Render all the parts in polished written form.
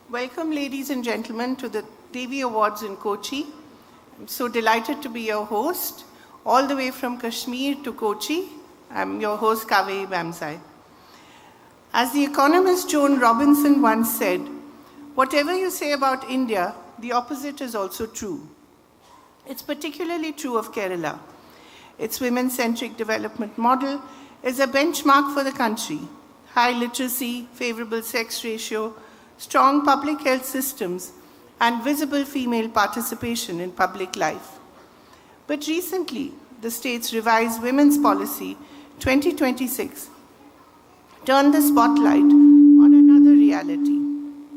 Welcome, ladies and gentlemen, to the Devi Awards in Kochi. I'm so delighted to be your host, all the way from Kashmir to Kochi. I'm your host, Kaveri Bamsai. As the economist Joan Robinson once said, whatever you say about India, the opposite is also true. It's particularly true of Kerala. Its women-centric development model is a benchmark for the country. High literacy, favorable sex ratio, strong public health systems, and visible female participation in public life. But recently, the state's revised Women's Policy 2026 turned the spotlight on another reality.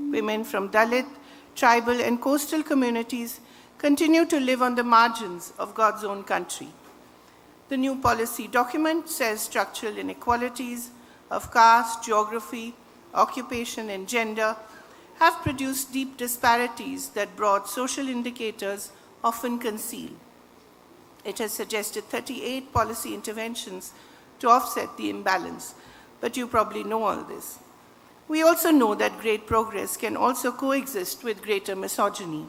Women from Dalit, tribal, and coastal communities continue to live on the margins of God's own country. The new policy document says structural inequalities of caste, geography, occupation, and gender have produced deep disparities that broad social indicators often conceal. It has suggested 38 policy interventions to offset the imbalance, but you probably know all this. We also know that great progress can also coexist with greater misogyny.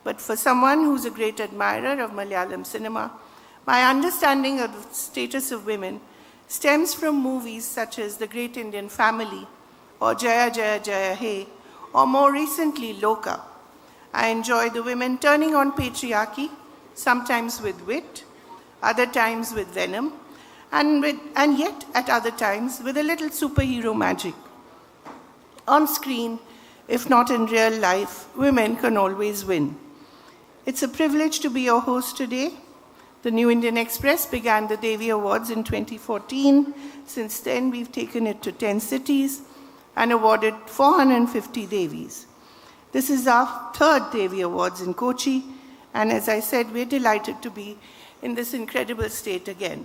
But for someone who's a great admirer of Malayalam cinema, my understanding of the status of women stems from movies such as The Great Indian Family or Jaya Jaya Jaya Hey, or more recently, Loka. I enjoy the women turning on patriarchy, sometimes with wit, other times with venom, and yet at other times with a little superhero magic. On screen, if not in real life, women can always win. It's a privilege to be your host today. The New Indian Express began the Devi Awards in 2014. Since then, we've taken it to 10 cities and awarded 450 Devis. This is our third Devi Awards in Kochi, and as I said, we're delighted to be in this incredible state again.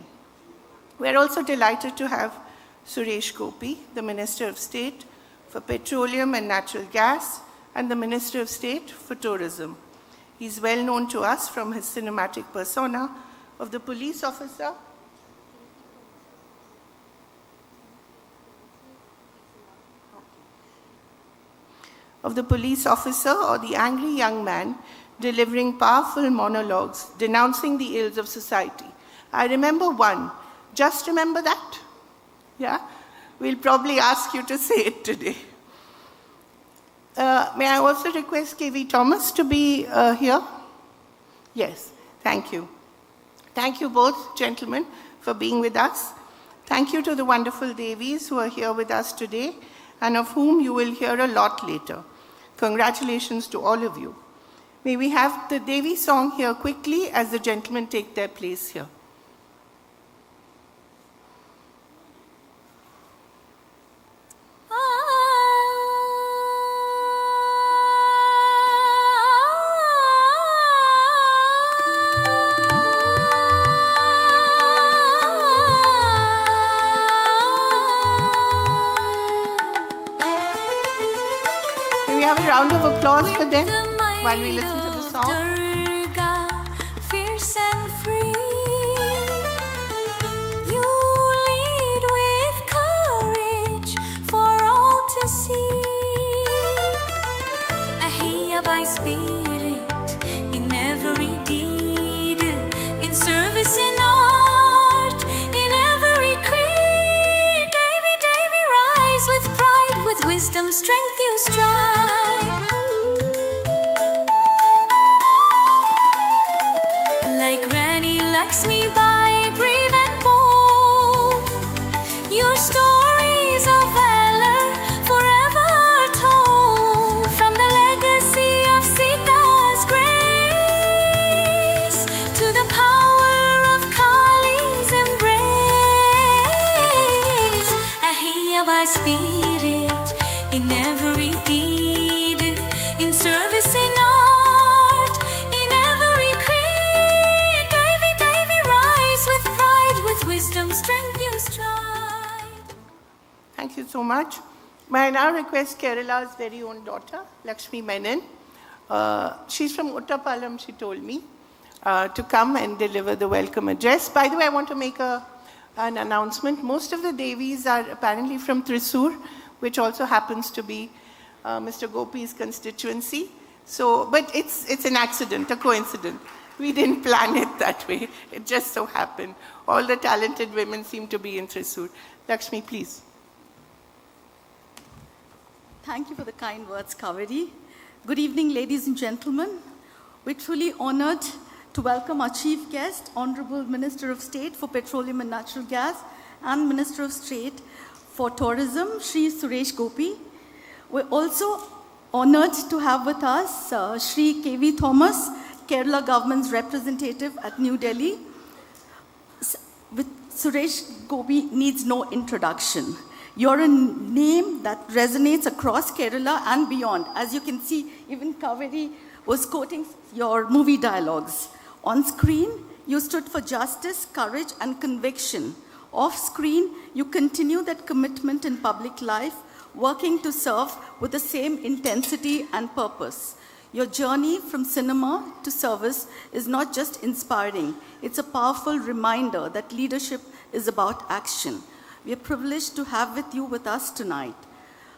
We're also delighted to have Suresh Gopi, the Minister of State for Petroleum and Natural Gas, and the Minister of State for Tourism. He's well known to us from his cinematic persona of the police officer or the angry young man delivering powerful monologues denouncing the ills of society. I remember one. Just remember that? Yeah? We'll probably ask you to say it today. May I also request KV Thomas to be here? Yes, thank you. Thank you both, gentlemen, for being with us. Thank you to the wonderful Devis who are here with us today and of whom you will hear a lot later. Congratulations to all of you. May we have the Devi song here quickly as the gentlemen take their place here. Round of applause for them while we listen to the song. Fierce and free, you lead with courage for all to see. Ahia by spirit in every deed, in service, in art, in every creed. Davy, Davy, rise with pride, with wisdom, strength you strive. Me by brave and bold, your stories of valor forever told, from the legacy of Sita's grace to the power of Kali's embrace. Ahia by spirit in every deed, in service, in art, in every creed. Davy, Davy, rise with pride, with wisdom, strength you strive. Thank you so much. May I now request Kerala's very own daughter, Lakshmi Menon. She's from Uttapalam, she told me, to come and deliver the welcome address. By the way, I want to make a an announcement. Most of the Devis are apparently from Thrissur, which also happens to be Mr. Gopi's constituency. So, but it's an accident, a coincidence. We didn't plan it that way. It just so happened. All the talented women seem to be in Thrissur. Lakshmi, please. Thank you for the kind words, Kaveri. Good evening, ladies and gentlemen. We're truly honored to welcome our chief guest, Honorable Minister of State for Petroleum and Natural Gas and Minister of State for Tourism, Shri Suresh Gopi. We're also honored to have with us Shri K.V. Thomas, Kerala government's representative at New Delhi. With Suresh Gopi needs no introduction. You're a name that resonates across Kerala and beyond. As you can see, even Kaveri was quoting your movie dialogues. On screen, you stood for justice, courage, and conviction. Off screen, you continue that commitment in public life, working to serve with the same intensity and purpose. Your journey from cinema to service is not just inspiring, it's a powerful reminder that leadership is about action. We are privileged to have you with us tonight.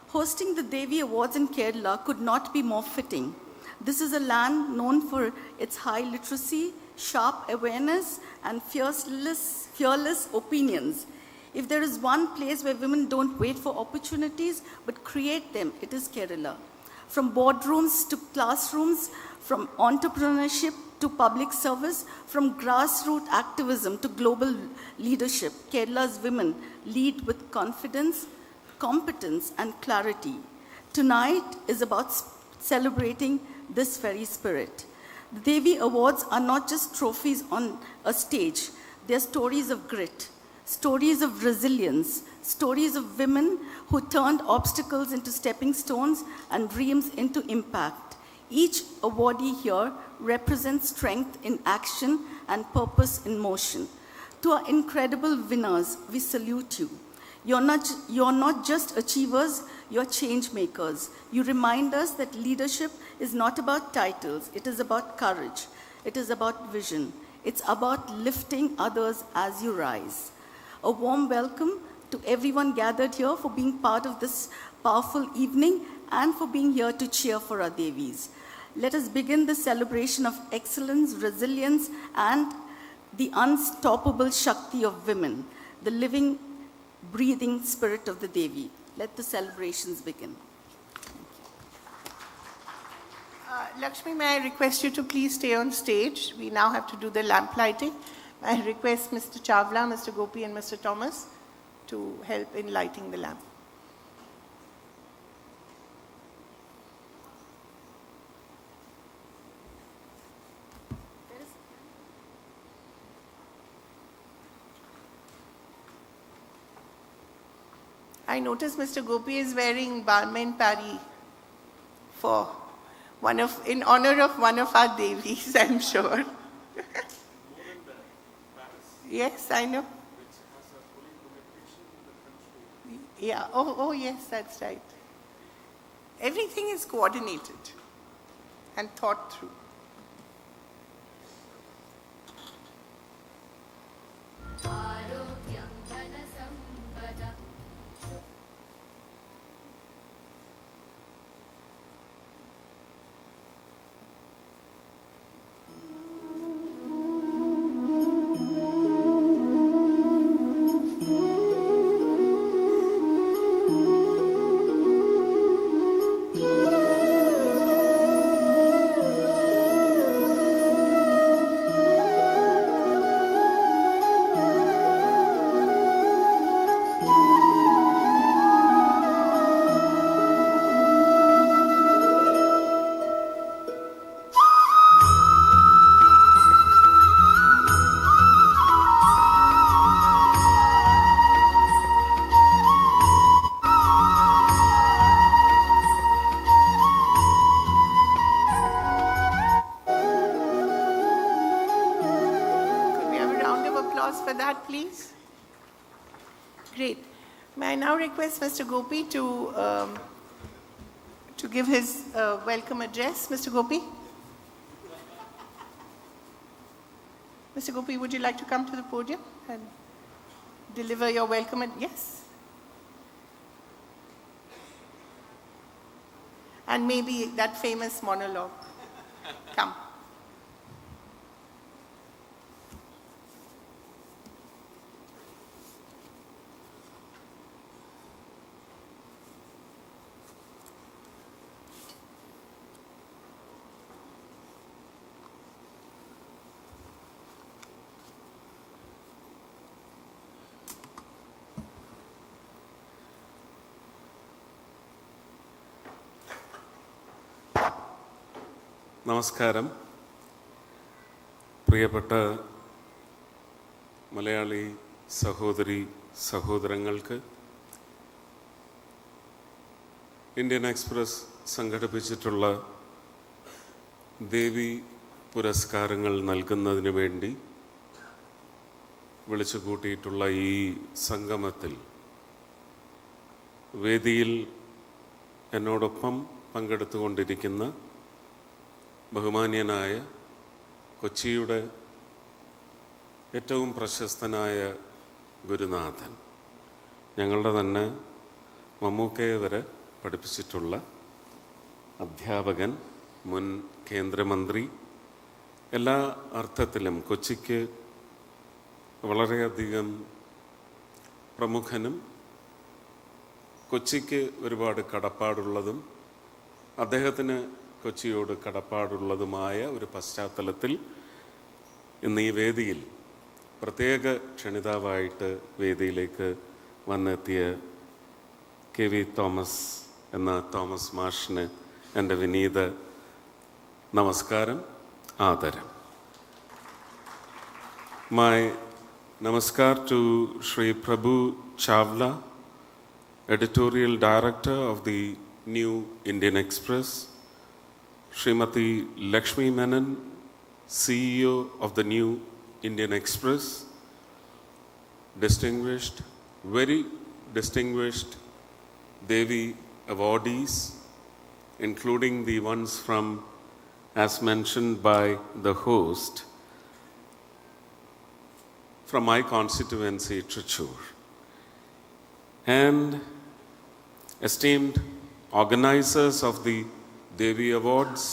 Hosting the Devi Awards in Kerala could not be more fitting. This is a land known for its high literacy, sharp awareness, and fearless opinions. If there is one place where women don't wait for opportunities but create them, it is Kerala. From boardrooms to classrooms, from entrepreneurship to public service, from grassroots activism to global leadership, Kerala's women lead with confidence, competence, and clarity. Tonight is about celebrating this very spirit. The Devi Awards are not just trophies on a stage. They're stories of grit, stories of resilience, stories of women who turned obstacles into stepping stones and dreams into impact. Each awardee here represents strength in action and purpose in motion. To our incredible winners, we salute you. You're not just achievers, you're change makers. You remind us that leadership is not about titles, it is about courage, it is about vision, it's about lifting others as you rise. A warm welcome to everyone gathered here for being part of this powerful evening and for being here to cheer for our Devis. Let us begin the celebration of excellence, resilience, and the unstoppable Shakti of women, the living, breathing spirit of the Devi. Let the celebrations begin. Lakshmi, may I request you to please stay on stage? We now have to do the lamp lighting. I request Mr. Chawla, Mr. Gopi, and Mr. Thomas to help in lighting the lamp. I noticed Mr. Gopi is wearing Barmain Pari in honor of one of our Devis, I'm sure. Yes, I know. Yeah, oh yes, that's right. Everything is coordinated and thought through. For that, please. Great. May I now request Mr. Gopi to give his welcome address. Mr. Gopi? Mr. Gopi, would you like to come to the podium? And deliver your welcome. Yes? And maybe that famous monologue. Come. നമസ്കാരം. പ്രിയപ്പെട്ട മലയാളി സഹോദരി സഹോദരങ്ങൾക്ക് Indian express സംഘടിപ്പിച്ചിട്ടുള്ള ദേവി പുരസ്കാരങ്ങൾ നൽകുന്നതിന് വേണ്ടി വിളിച്ചു കൂട്ടിയിട്ടുള്ള ഈ സംഗമത്തിൽ വേദിയിൽ എന്നോടൊപ്പം പങ്കെടുത്തുകൊണ്ടിരിക്കുന്ന ബഹുമാന്യനായ കൊച്ചിയുടെ ഏറ്റവും പ്രശസ്തനായ ഗുരുനാഥൻ, ഞങ്ങളുടെ തന്നെ മമ്മൂക്കയെ വരെ പഠിപ്പിച്ചിട്ടുള്ള അധ്യാപകൻ, മുൻ കേന്ദ്രമന്ത്രി, എല്ലാ അർത്ഥത്തിലും കൊച്ചിക്ക് വളരെയധികം പ്രമുഖനും കൊച്ചിക്ക് ഒരുപാട് കടപ്പാടുള്ളതും അദ്ദേഹത്തിന് കൊച്ചിയോട് കടപ്പാടുള്ളതുമായ ഒരു പശ്ചാത്തലത്തിൽ ഇന്ന് ഈ വേദിയിൽ പ്രത്യേക ക്ഷണിതാവായിട്ട് വേദിയിലേക്ക് വന്നെത്തിയ കെ വി തോമസ് എന്ന തോമസ് മാഷിന് എൻ്റെ വിനീത നമസ്കാരം, ആദരം. My namaskar to Shri Prabhu Chawla, Editorial Director of the New Indian Express, Srimati Lakshmi Menon, CEO of the New Indian Express, distinguished, very distinguished Devi awardees, including the ones from, as mentioned by the host, from my constituency, Trichur, and esteemed organizers of the Devi Awards,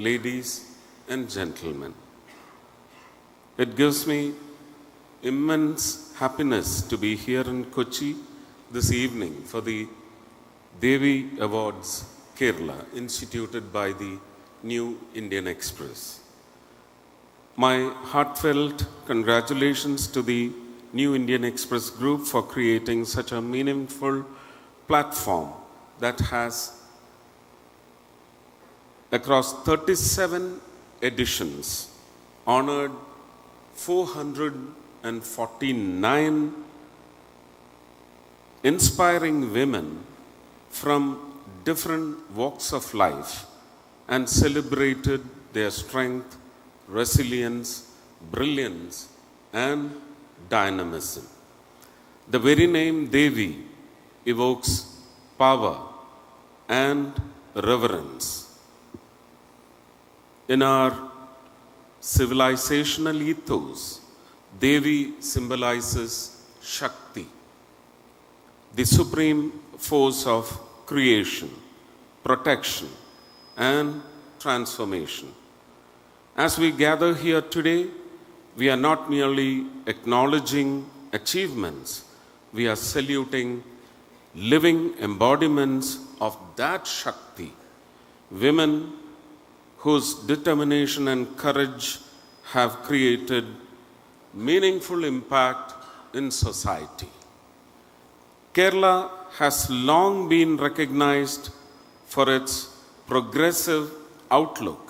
ladies and gentlemen. It gives me immense happiness to be here in Kochi this evening for the Devi Awards Kerala, instituted by the New Indian Express. My heartfelt congratulations to the New Indian Express Group for creating such a meaningful platform that has, across 37 editions, honored 449 inspiring women from different walks of life and celebrated their strength, resilience, brilliance, and dynamism. The very name Devi evokes power and reverence. In our civilizational ethos, Devi symbolizes Shakti, the supreme force of creation, protection, and transformation. As we gather here today, we are not merely acknowledging achievements, we are saluting living embodiments of that Shakti, women whose determination and courage have created meaningful impact in society. Kerala has long been recognized for its progressive outlook,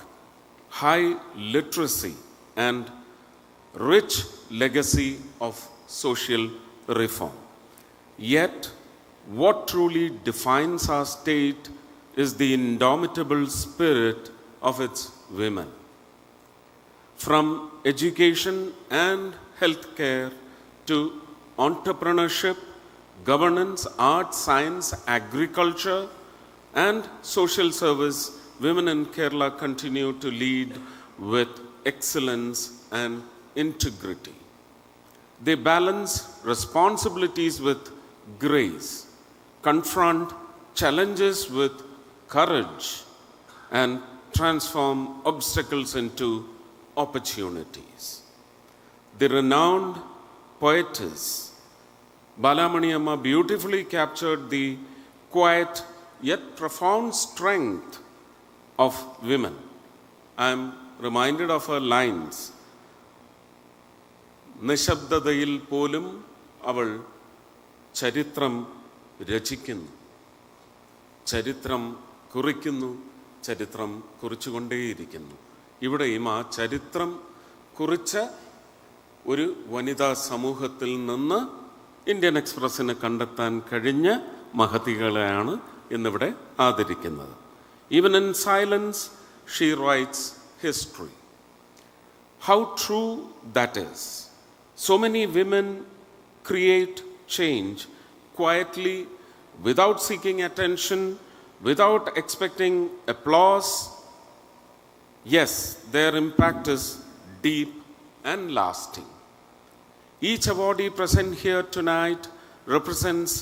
high literacy, and rich legacy of social reform. Yet, what truly defines our state is the indomitable spirit of its women. From education and healthcare to entrepreneurship, governance, art, science, agriculture, and social service, women in Kerala continue to lead with excellence and integrity. They balance responsibilities with grace, confront challenges with courage, and transform obstacles into opportunities. The renowned poetess Balamani Amma beautifully captured the quiet yet profound strength of women. I am reminded of her lines. നിശബ്ദതയിൽ പോലും അവൾ ചരിത്രം രചിക്കുന്നു, ചരിത്രം കുറിക്കുന്നു, ചരിത്രം കുറിച്ചുകൊണ്ടേയിരിക്കുന്നു. ഇവിടെയും ആ ചരിത്രം കുറിച്ച ഒരു വനിതാ സമൂഹത്തിൽ നിന്ന് ഇന്ത്യൻ എക്സ്പ്രസ്സിന് കണ്ടെത്താൻ കഴിഞ്ഞ മഹതികളെയാണ് ഇന്നിവിടെ ആദരിക്കുന്നത്. Even in silence, she writes history. How true that is. So many women create change quietly, without seeking attention, without expecting applause. Yes, their impact is deep and lasting. Each awardee present here tonight represents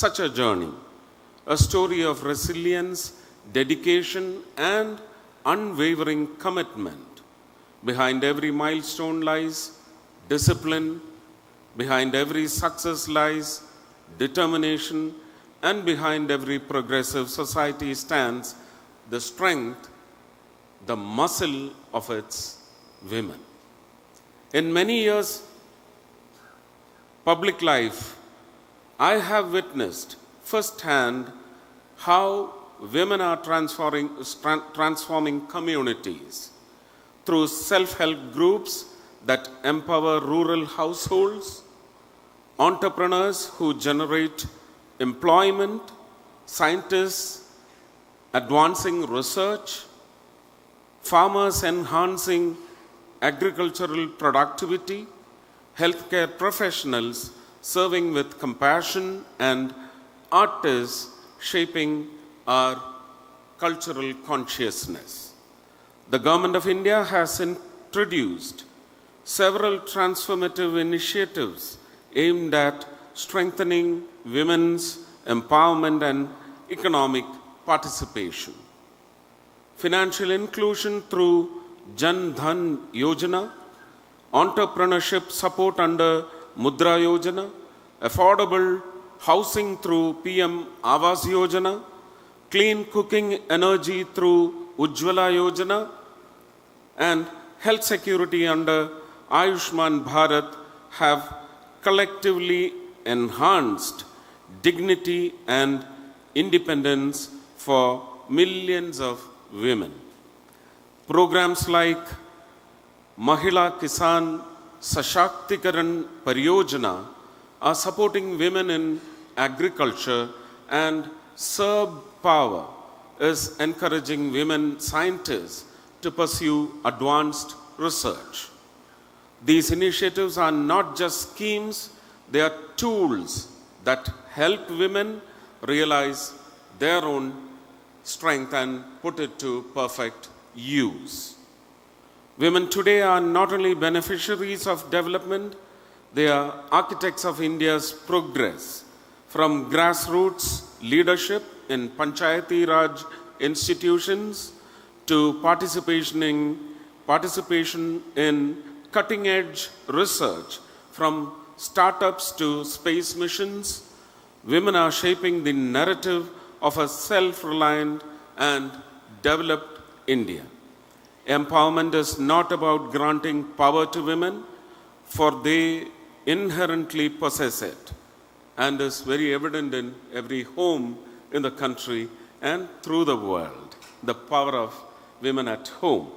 such a journey, a story of resilience, dedication, and unwavering commitment. Behind every milestone lies discipline, behind every success lies determination, and behind every progressive society stands the strength, the muscle of its women. In many years' public life, I have witnessed firsthand how women are transforming communities through self-help groups that empower rural households, entrepreneurs who generate employment, scientists advancing research, farmers enhancing agricultural productivity, healthcare professionals serving with compassion, and artists shaping our cultural consciousness. The Government of India has introduced several transformative initiatives aimed at strengthening women's empowerment and economic participation. Financial inclusion through Jan Dhan Yojana, entrepreneurship support under Mudra Yojana, affordable housing through PM Awas Yojana, clean cooking energy through Ujjwala Yojana, and health security under Ayushman Bharat have collectively enhanced dignity and independence for millions of women. Programs like Mahila Kisan Sashaktikaran Pariyojana are supporting women in agriculture, and Serb Power is encouraging women scientists to pursue advanced research. These initiatives are not just schemes, they are tools that help women realize their own strength and put it to perfect use. Women today are not only beneficiaries of development, they are architects of India's progress. From grassroots leadership in Panchayati Raj institutions to participation in cutting-edge research, from startups to space missions, women are shaping the narrative of a self-reliant and developed India. Empowerment is not about granting power to women, for they inherently possess it, and is very evident in every home in the country and through the world, the power of women at home.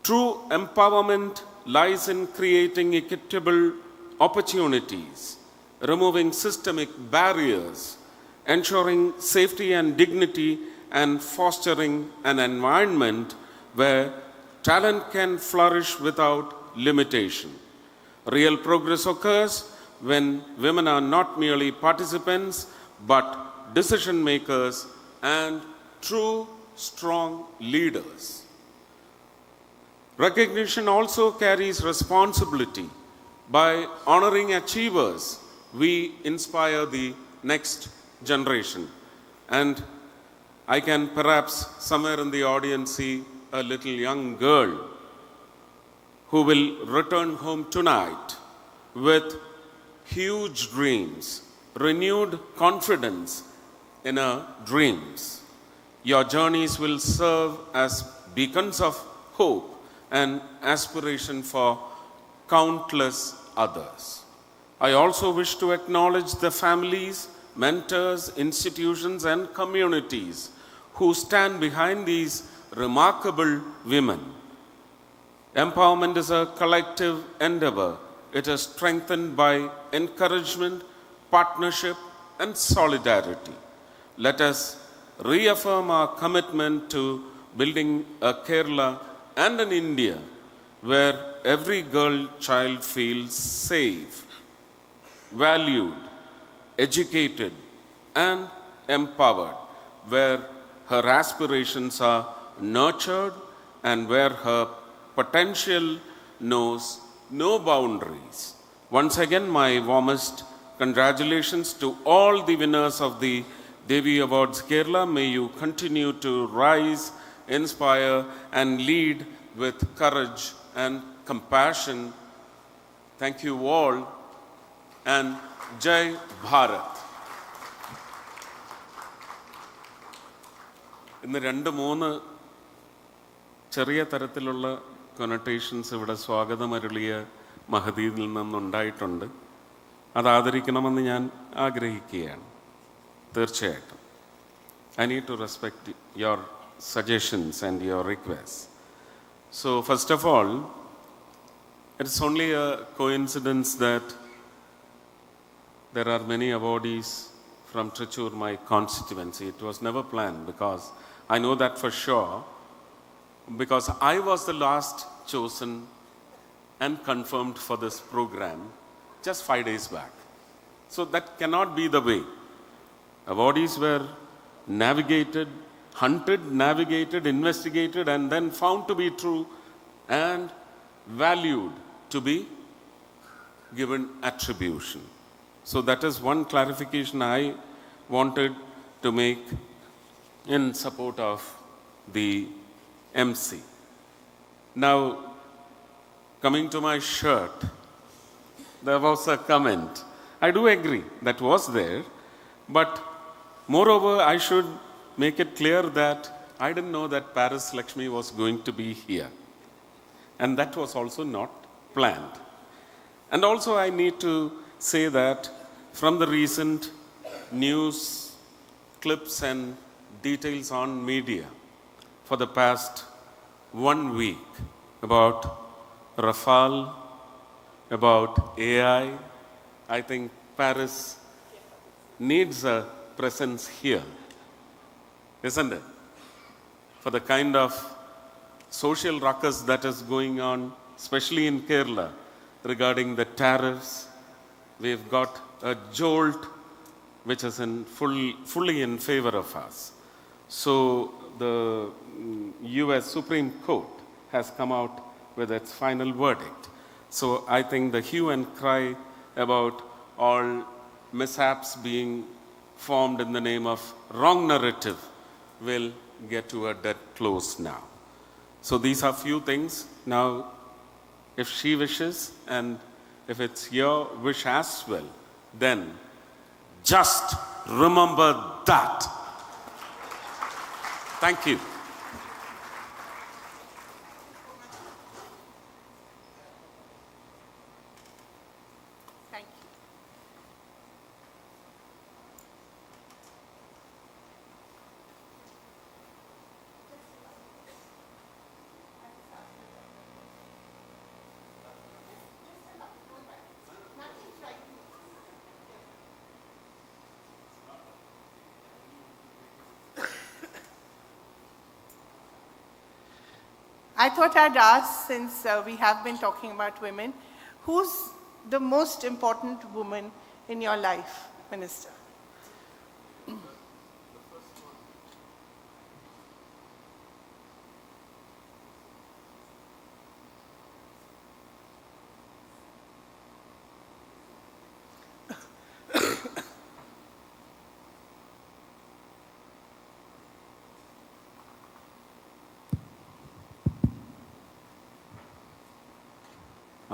True empowerment lies in creating equitable opportunities, removing systemic barriers, ensuring safety and dignity, and fostering an environment where talent can flourish without limitation. Real progress occurs when women are not merely participants but decision makers and true strong leaders. Recognition also carries responsibility. By honoring achievers, we inspire the next generation. And I can perhaps somewhere in the audience see a little young girl who will return home tonight with huge dreams, renewed confidence in her dreams. Your journeys will serve as beacons of hope and aspiration for countless others. I also wish to acknowledge the families, mentors, institutions, and communities who stand behind these remarkable women. Empowerment is a collective endeavor. It is strengthened by encouragement, partnership, and solidarity. Let us reaffirm our commitment to building a Kerala and an India where every girl child feels safe, valued, educated, and empowered, where her aspirations are nurtured and where her potential knows no boundaries. Once again, my warmest congratulations to all the winners of the Devi Awards Kerala. May you continue to rise, inspire, and lead with courage and compassion. Thank you all, and Jai Bharat. ഇന്ന് 2-3 ചെറിയ തരത്തിലുള്ള കൊനോട്ടേഷൻസ് ഇവിടെ സ്വാഗതമരുളിയ മഹദിയിൽ നിന്നുണ്ടായിട്ടുണ്ട്. അത് ആദരിക്കണമെന്ന് ഞാൻ ആഗ്രഹിക്കുകയാണ്. തീർച്ചയായിട്ടും. I need to respect your suggestions and your requests. So first of all, it's only a coincidence that there are many awardees from Trichur, my constituency. It was never planned because I know that for sure, because I was the last chosen and confirmed for this program just 5 days back. So that cannot be the way. Awardees were navigated, hunted, navigated, investigated, and then found to be true and valued to be given attribution. So that is one clarification I wanted to make in support of the MC. Now, coming to my shirt, there was a comment. I do agree that was there, but moreover, I should make it clear that I didn't know that Paris Lakshmi was going to be here. And that was also not planned. And also I need to say that from the recent news clips and details on media for the past 1 week about Rafale, about AI, I think Paris needs a presence here, isn't it? For the kind of social ruckus that is going on, especially in Kerala, regarding the tariffs. We've got a jolt which is fully in favor of us. So the US Supreme Court has come out with its final verdict. So I think the hue and cry about all mishaps being formed in the name of wrong narrative will get to a dead close now. So these are few things. Now, if she wishes and if it's your wish as well, then just remember that. Thank you. Thank you. I thought I'd ask, since we have been talking about women, who's the most important woman in your life, Minister?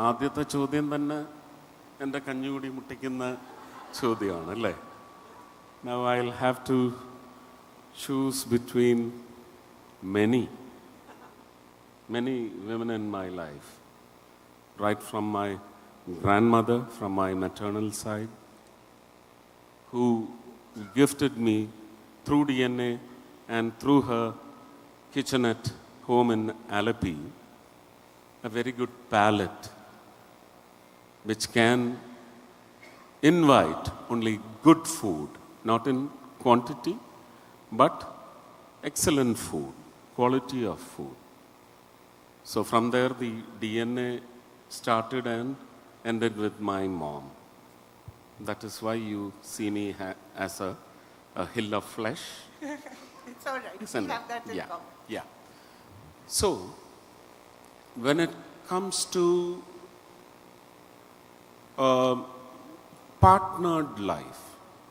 ആദ്യത്തെ ചോദ്യം തന്നെ എൻ്റെ കഞ്ഞുകൂടി മുട്ടിക്കുന്ന ചോദ്യമാണ് അല്ലേ? Now I'll have to choose between many women in my life, right from my grandmother, from my maternal side, who gifted me through DNA and through her kitchenette home in Alleppey a very good palate which can invite only good food, not in quantity, but excellent food, quality of food. So from there the DNA started and ended with my mom. That is why you see me as a hill of flesh. It's all right. Isn't We it? have that in Yeah, common. yeah. So, when it comes to partnered life,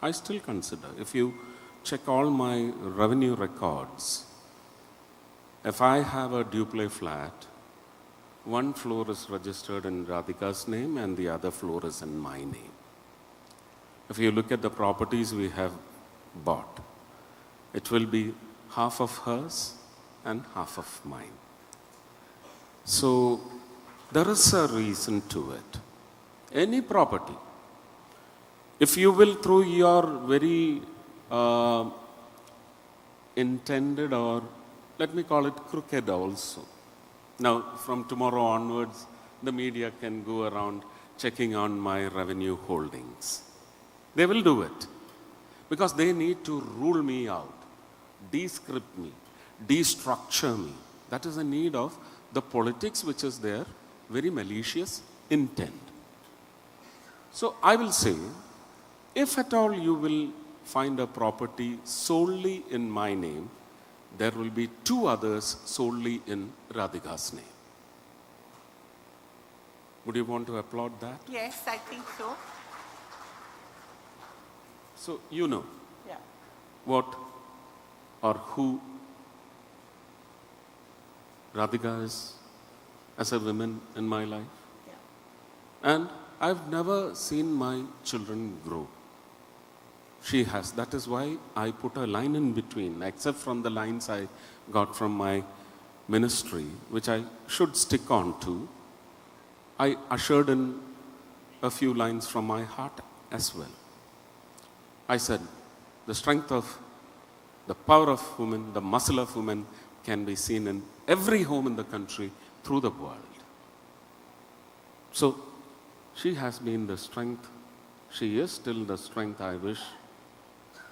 I still consider, if you check all my revenue records, if I have a duplex flat, one floor is registered in Radhika's name and the other floor is in my name. If you look at the properties we have bought, it will be half of hers and half of mine. So there is a reason to it. Any property, if you will, through your very intended, or let me call it crooked also. Now, from tomorrow onwards, the media can go around checking on my revenue holdings. They will do it because they need to rule me out, descript me, destructure me. That is the need of the politics, which is their very malicious intent. So I will say, if at all you will find a property solely in my name, there will be two others solely in Radhika's name. Would you want to applaud that? Yes, I think so. So you know Yeah. what or who Radhika is as a woman in my life. Yeah. And I've never seen my children grow. She has. That is why I put a line in between, except from the lines I got from my ministry, which I should stick on to. I ushered in a few lines from my heart as well. I said, the strength of, the power of women, the muscle of women can be seen in every home in the country through the world. So, she has been the strength. She is still the strength. I wish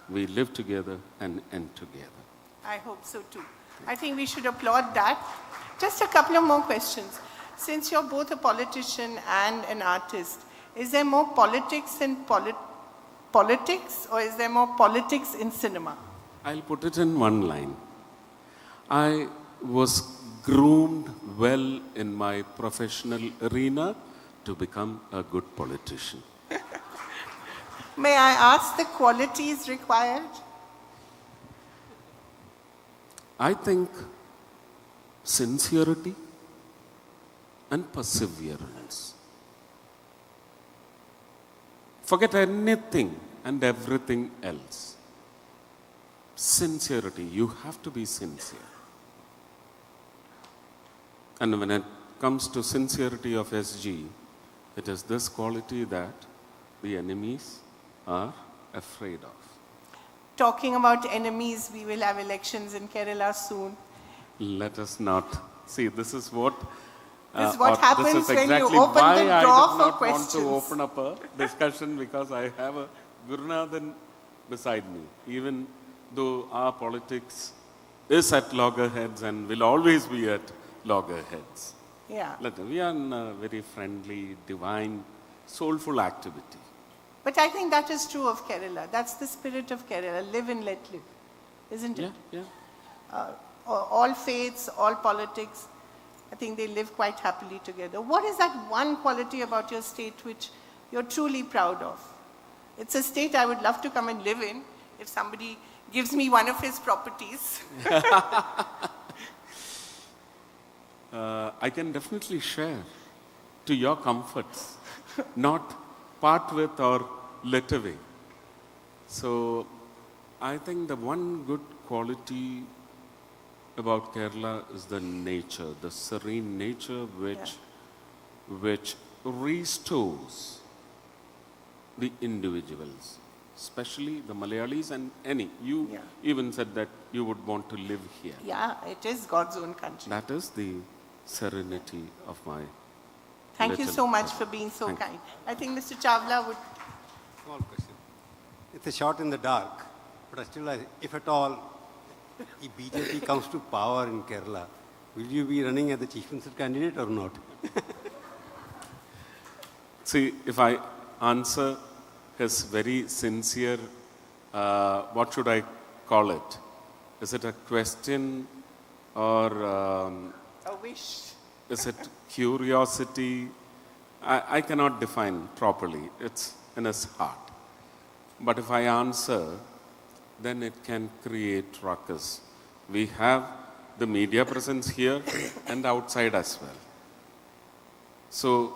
we live together and end together. I hope so too. I think we should applaud that. Just a couple of more questions. Since you're both a politician and an artist, is there more politics in politics, or is there more politics in cinema? I'll put it in one line. I was groomed well in my professional arena to become a good politician. May I ask the qualities required? I think sincerity and perseverance. Forget anything and everything else. Sincerity, you have to be sincere. And when it comes to sincerity of SG, it is this quality that the enemies are afraid of. Talking about enemies, we will have elections in Kerala soon. Let us not. See, this is what... This is what or happens this is when you exactly open why the I drawer did for not want to questions. open up a discussion, because I have a Gurunathan beside me. Even though our politics is at loggerheads and will always be at loggerheads. Yeah. We are in a very friendly, divine, soulful activity. But I think that is true of Kerala. That's the spirit of Kerala. Live and let live. Isn't it? Yeah. All faiths, all politics, I think they live quite happily together. What is that one quality about your state which you're truly proud of? It's a state I would love to come and live in if somebody gives me one of his properties. I can definitely share to your comforts, not part with or let away. So I think the one good quality about Kerala is the nature, the serene nature which restores the individuals, especially the Malayalis and any. You even said that you would want to live here. Yeah, it is God's own country. That is the serenity of my Thank you little so much country. for being so Thank you. kind. I think Mr. Chawla would. Small question. It's a shot in the dark, but still, if at all, if BJP comes to power in Kerala, will you be running as the chief minister candidate or not? See, if I answer his very sincere, what should I call it? Is it a question or A wish. is it curiosity? I cannot define properly. It's in his heart. But if I answer, then it can create ruckus. We have the media presence here and outside as well. So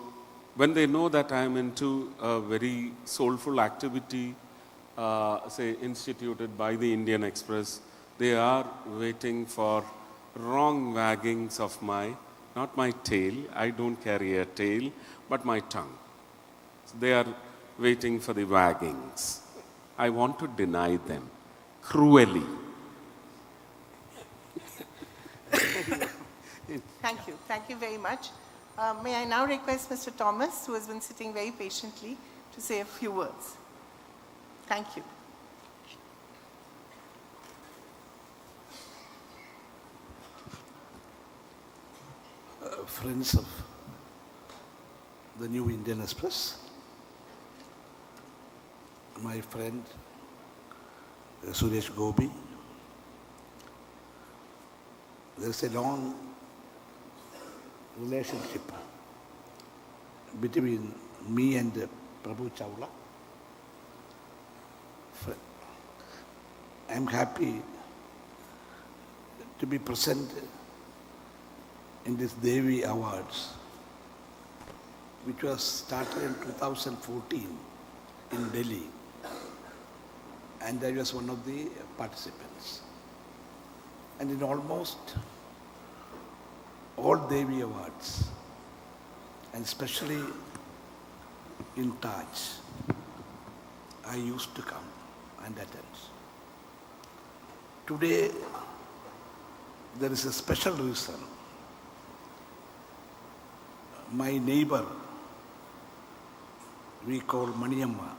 when they know that I am into a very soulful activity, say instituted by the Indian Express, they are waiting for wrong waggings of not my tail, I don't carry a tail, but my tongue. So they are waiting for the waggings. I want to deny them cruelly. Thank you. Thank you very much. May I now request Mr. Thomas, who has been sitting very patiently, to say a few words. Thank you. Friends of the New Indian Express, my friend Suresh Gobi, there's a long relationship between me and Prabhu Chawla. I'm happy to be present in this Devi Awards, which was started in 2014 in Delhi, and I was one of the participants. And in almost all Devi Awards, and especially in Taj, I used to come and attend. Today, there is a special reason. My neighbor, we call Maniyamma.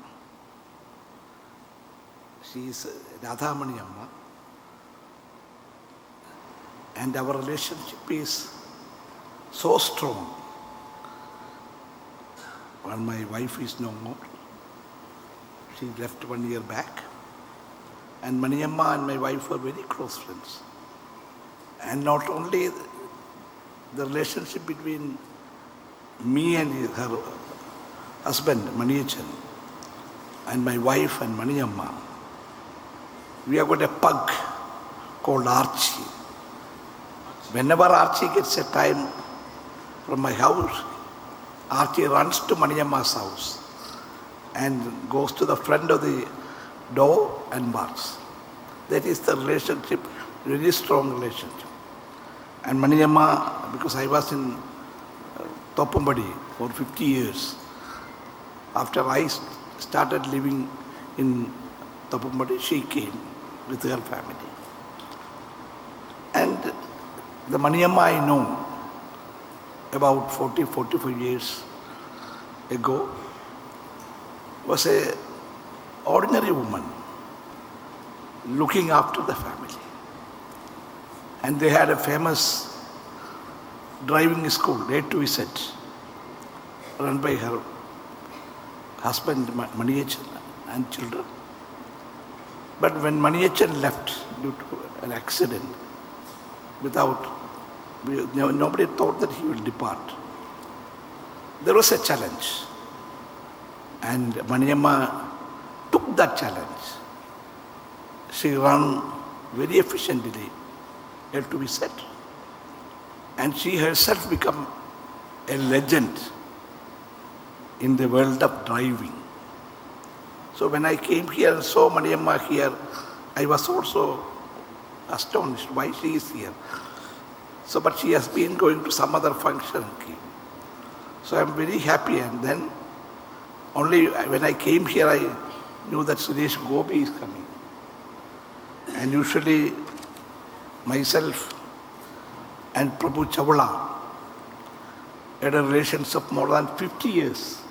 She is Radha Maniyamma. And our relationship is so strong. Well, my wife is no more. She left 1 year back. And Maniyamma and my wife were very close friends. And not only the relationship between me and her husband, Maniyachan, and my wife and Maniyamma, we have got a pug called Archie. Whenever Archie gets a time from my house, Archie runs to Maniyamma's house and goes to the front of the door and barks. That is the relationship, very strong relationship. And Maniyamma, because I was in Toppambadi for 50 years. After I started living in Toppambadi, she came with her family. And the Maniyamma I know about 45 years ago was a ordinary woman looking after the family. And they had a famous driving school, A to Z, run by her husband Maniyachan and children. But when Maniyachan left due to an accident, nobody thought that he will depart. There was a challenge. And Maniyamma took that challenge. She ran very efficiently A to Z. And she herself became a legend in the world of driving. So when I came here and saw Maniamma here, I was also astonished why she is here. So, but she has been going to some other function. So I'm very happy. And then only when I came here, I knew that Suresh Gopi is coming. And usually myself and Prabhu Chawla had a relations of more than 50 years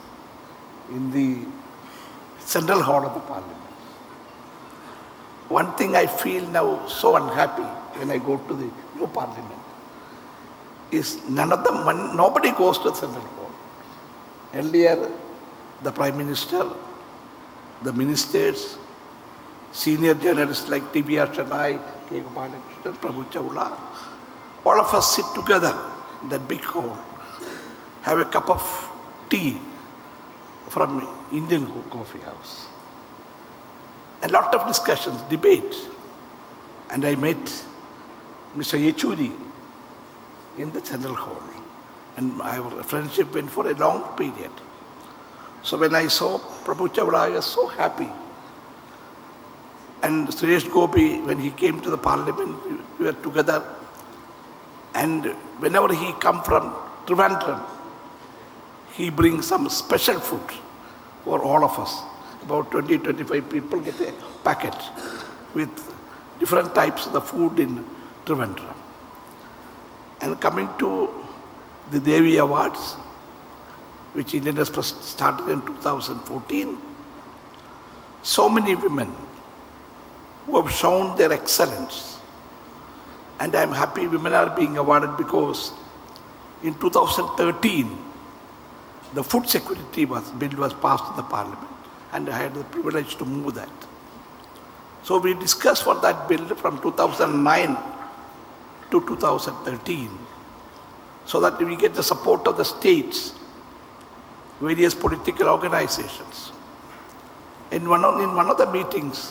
in the Central Hall of the Parliament. One thing I feel now so unhappy when I go to the new Parliament is nobody goes to the Central Hall. Earlier, the Prime Minister, the ministers, senior journalists like Devi Awards, Chennai, Prabhu Chawla, all of us sit together in that big hall, have a cup of tea from Indian coffee house. A lot of discussions, debate. And I met Mr. Yechuri in the Central Hall. And our friendship went for a long period. So when I saw Prabhu Chawla, I was so happy. And Suresh Gopi, when he came to the Parliament, we were together. And whenever he come from Trivandrum, he brings some special food for all of us. About 20-25 people get a packet with different types of the food in Trivandrum. And coming to the Devi Awards, which Indian Express started in 2014, so many women who have shown their excellence. And I'm happy women are being awarded because in 2013, the food security bill was passed in the Parliament, and I had the privilege to move that. So we discussed for that bill from 2009 to 2013, so that we get the support of the states, various political organizations. In one of the meetings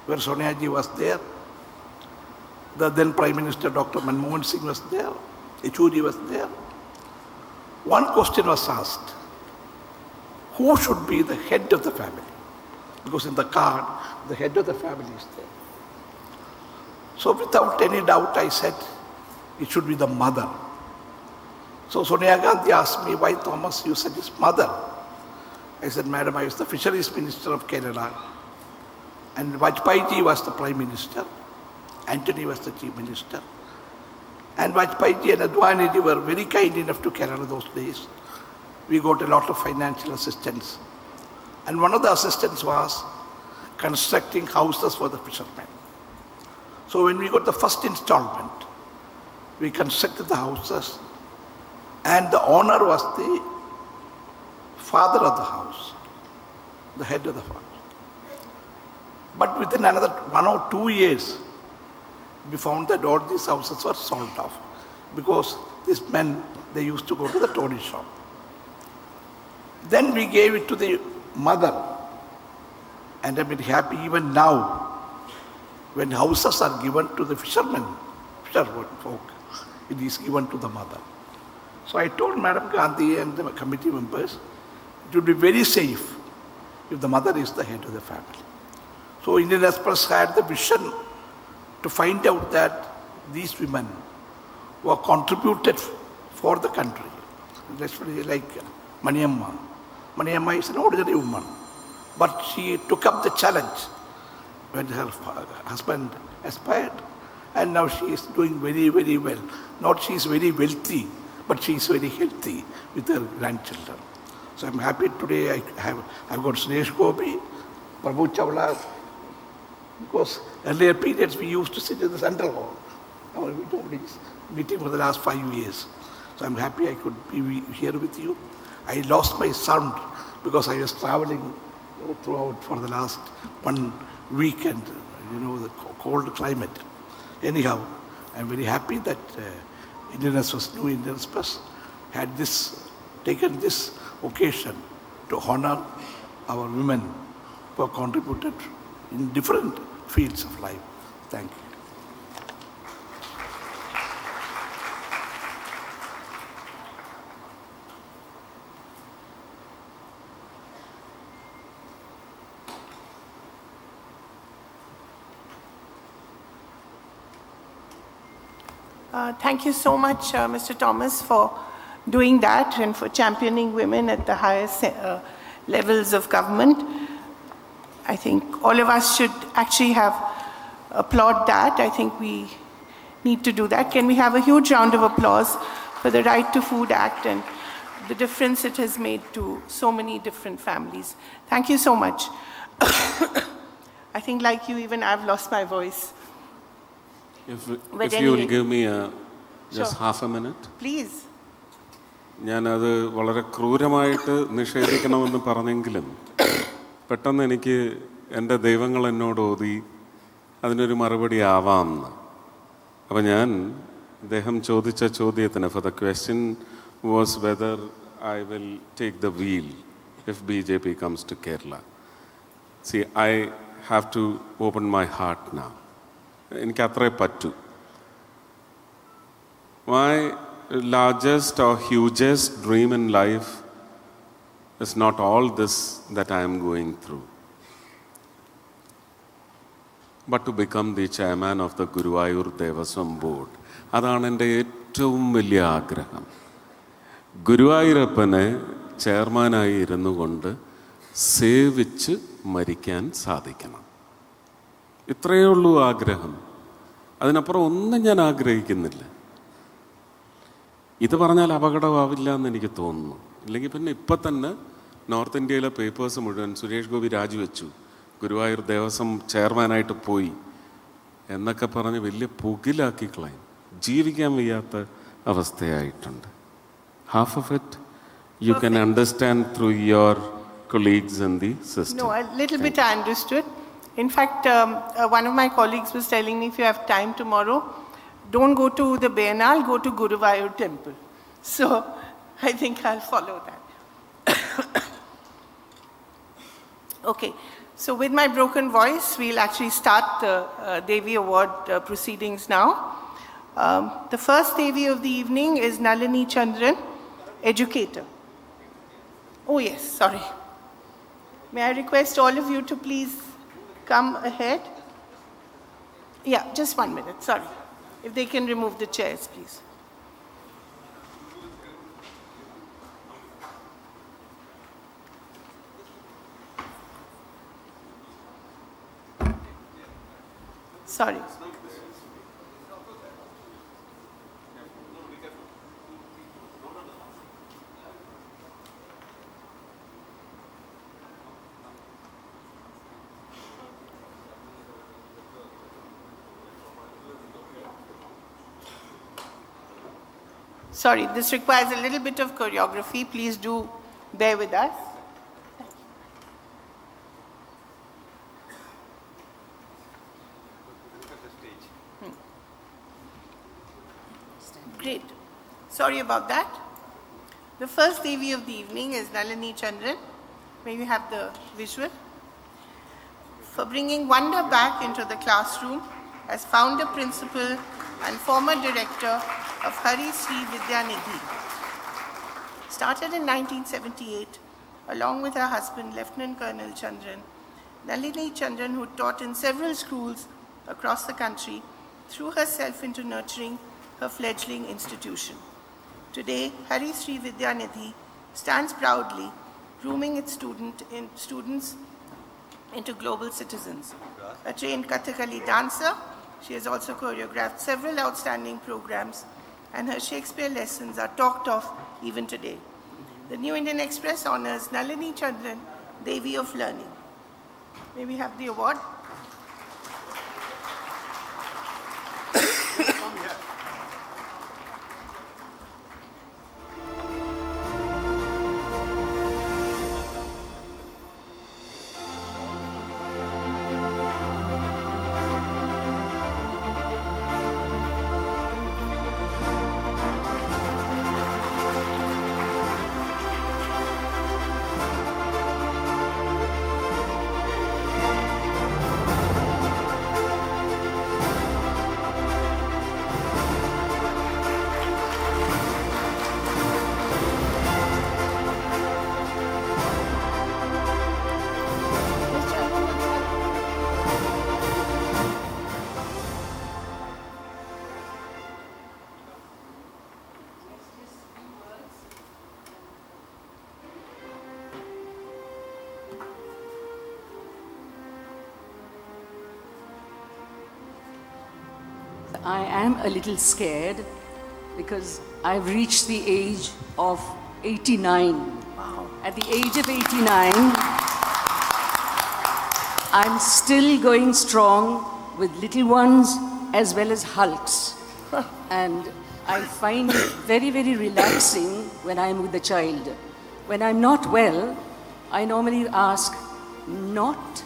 where Sonia Ji was there, the then Prime Minister Dr. Manmohan Singh was there, Yechuri was there. One question was asked: who should be the head of the family? Because in the card, the head of the family is there. So without any doubt, I said, it should be the mother. So Sonia Gandhi asked me, why Thomas, you said his mother? I said, Madam, I was the Fisheries Minister of Kerala, and Vajpayee Ji was the Prime Minister, Anthony was the Chief Minister, and Vajpayee Ji and Advani Ji were very kind enough to Kerala those days. We got a lot of financial assistance. And one of the assistance was constructing houses for the fishermen. So when we got the first installment, we constructed the houses, and the owner was the father of the house, the head of the house. But within another 1 or 2 years, we found that all these houses were sold off because these men, they used to go to the toady shop. Then we gave it to the mother, and I'm very happy even now when houses are given to the fishermen folk, it is given to the mother. So I told Madam Gandhi and the committee members, it would be very safe if the mother is the head of the family. So Indian Express had the vision to find out that these women were contributed for the country. Especially like Maniamma. Maniamma is an ordinary woman, but she took up the challenge when her husband expired, and now she is doing very, very well. Not she is very wealthy, but she is very healthy with her grandchildren. So I'm happy today I've got Suresh Gopi, Prabhu Chawla, because earlier periods we used to sit in the Central Hall. Now we don't meeting for the last 5 years. So I'm happy I could be here with you. I lost my sound because I was traveling throughout for the last 1 week and the cold climate. Anyhow, I'm very happy that New Indian Express had taken this occasion to honor our women who have contributed in different fields of life. Thank you. Thank you so much, Mr. Thomas, for doing that and for championing women at the highest levels of government. I think all of us should actually have applaud that. I think we need to do that. Can we have a huge round of applause for the Right to Food Act and the difference it has made to so many different families. Thank you so much. I think like you, even I've lost my voice. If But you will anyway. give me just Sure. half a minute. Please. ഞാനത് വളരെ ക്രൂരമായിട്ട് നിഷേധിക്കണമെന്ന് പറഞ്ഞെങ്കിലും പെട്ടെന്ന് എനിക്ക് എൻ്റെ ദൈവങ്ങൾ എന്നോട് ഓതി അതിനൊരു മറുപടി ആവാമെന്ന്. അപ്പം ഞാൻ അദ്ദേഹം ചോദിച്ച ചോദ്യത്തിന് for the question was whether I will take the wheel if BJP comes to Kerala. See, I have to open my heart now. എനിക്ക് അത്രേ പറ്റൂ. My largest or hugest dream in life is not all this that I am going through, but to become the chairman of the Guruvayur Devaswam Board. അതാണ് എൻ്റെ ഏറ്റവും വലിയ ആഗ്രഹം. ഗുരുവായൂരപ്പനെ ചെയർമാനായി ഇരുന്നു കൊണ്ട് സേവിച്ച് മരിക്കാൻ സാധിക്കണം. ഇത്രയേ ഉള്ളൂ ആഗ്രഹം. അതിനപ്പുറം ഒന്നും ഞാൻ ആഗ്രഹിക്കുന്നില്ല. ഇത് പറഞ്ഞാൽ അപകടമാവില്ല എന്ന് എനിക്ക് തോന്നുന്നു. ഇല്ലെങ്കിൽ പിന്നെ ഇപ്പം തന്നെ നോർത്ത് ഇന്ത്യയിലെ പേപ്പേഴ്സ് മുഴുവൻ സുരേഷ് ഗോപി രാജിവെച്ചു, ഗുരുവായൂർ ദേവസ്വം ചെയർമാനായിട്ട് പോയി എന്നൊക്കെ പറഞ്ഞ് വലിയ പുകിലാക്കി കളയും. ജീവിക്കാൻ വയ്യാത്ത അവസ്ഥയായിട്ടുണ്ട്. Half of it you can understand through your colleagues in the system. No, a little bit I understood. In fact, one of my colleagues was telling me if you have time tomorrow, don't go to the Biennale, go to Guruvayur temple. So I think I'll follow that. Okay, so with my broken voice, we'll actually start the Devi Award proceedings now. The first Devi of the evening is Nalini Chandran, educator. Oh yes, sorry. May I request all of you to please come ahead? Yeah, just 1 minute, sorry. If they can remove the chairs, please. Sorry. Sorry, this requires a little bit of choreography. Please do bear with us. Great. Sorry about that. The first Devi of the evening is Nalini Chandran. May we have the visual? For bringing wonder back into the classroom as founder, principal, and former director of Hari Sri Vidya Nidhi. Started in 1978, along with her husband, Lieutenant Colonel Chandran, Nalini Chandran, who taught in several schools across the country, threw herself into nurturing her fledgling institution. Today, Hari Sri Vidya Nidhi stands proudly, grooming its students into global citizens. A trained Kathakali dancer, she has also choreographed several outstanding programs, and her Shakespeare lessons are talked of even today. The New Indian Express honors Nalini Chandran, Devi of Learning. May we have the award? I am a little scared because I've reached the age of 89. Wow. At the age of 89, I'm still going strong with little ones as well as hulks. And I find it very, very relaxing when I'm with the child. When I'm not well, I normally ask not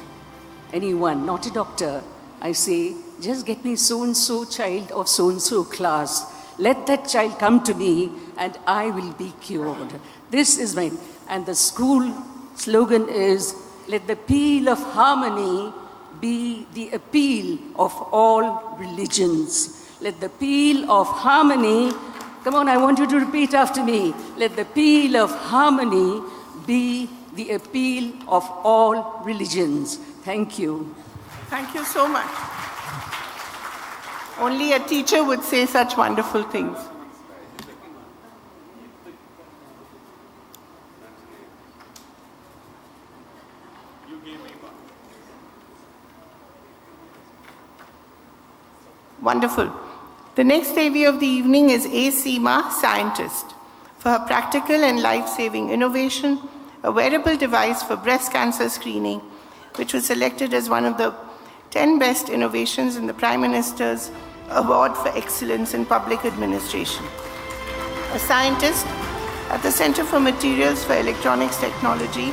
anyone, not a doctor. I say, just get me so-and-so child of so-and-so class. Let that child come to me and I will be cured. This is my, and the school slogan is, let the peal of harmony be the appeal of all religions. Let the peal of harmony, come on, I want you to repeat after me. Let the peal of harmony be the appeal of all religions. Thank you. Thank you so much. Only a teacher would say such wonderful things. Wonderful. The next Devi of the evening is A. Seema, scientist, for her practical and life-saving innovation, a wearable device for breast cancer screening, which was selected as one of the 10 best innovations in the Prime Minister's Award for Excellence in Public Administration. A scientist at the Center for Materials for Electronics Technology,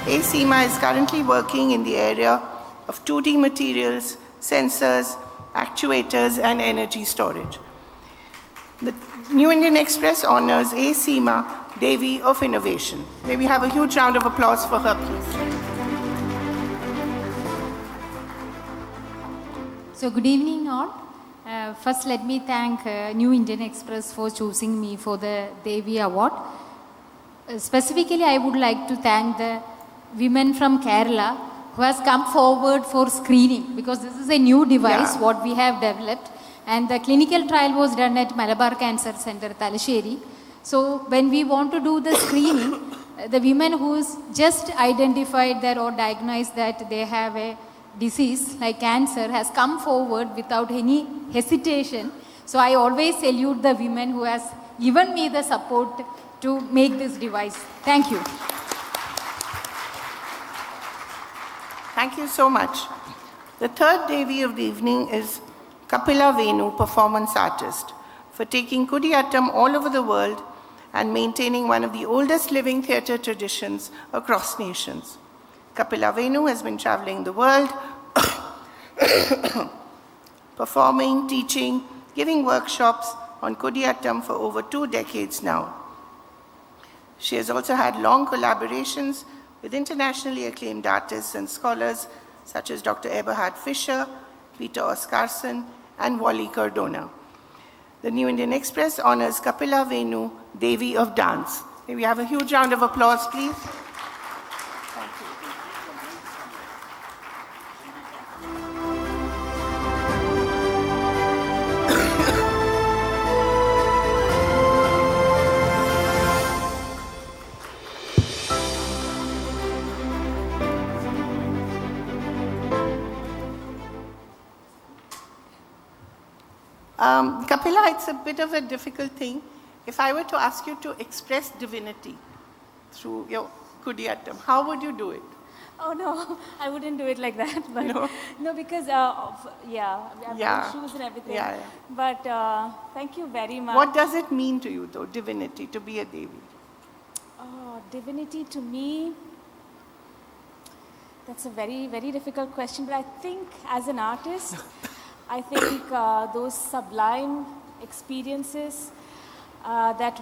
A. Seema is currently working in the area of 2D materials, sensors, actuators, and energy storage. The New Indian Express honors A. Seema, Devi of Innovation. May we have a huge round of applause for her, please. So good evening all. First let me thank New Indian Express for choosing me for the Devi Award. Specifically I would like to thank the women from Kerala who has come forward for screening, because this is a new device what we have developed, and the clinical trial was done at Malabar Cancer Center, Talasheri. So when we want to do the screening, the women who's just identified that or diagnosed that they have a disease like cancer has come forward without any hesitation. So I always salute the women who has given me the support to make this device. Thank you. Thank you so much. The third Devi of the evening is Kapila Venu, performance artist, for taking Kudiyattam all over the world and maintaining one of the oldest living theatre traditions across nations. Kapila Venu has been traveling the world, performing, teaching, giving workshops on Kudiyattam for over 2 decades now. She has also had long collaborations with internationally acclaimed artists and scholars such as Dr. Eberhard Fischer, Peter Oscarson, and Wally Cardona. The New Indian Express honors Kapila Venu, Devi of Dance. May we have a huge round of applause, please? Thank you. Kapila, it's a bit of a difficult thing. If I were to ask you to express divinity through your Kudiyattam, how would you do it? Oh no, I wouldn't do it like that. But no, because we have shoes and everything. Yeah. But thank you very much. What does it mean to you, though, divinity, to be a Devi? Oh, divinity to me, that's a very, very difficult question. But I think as an artist, I think those sublime experiences that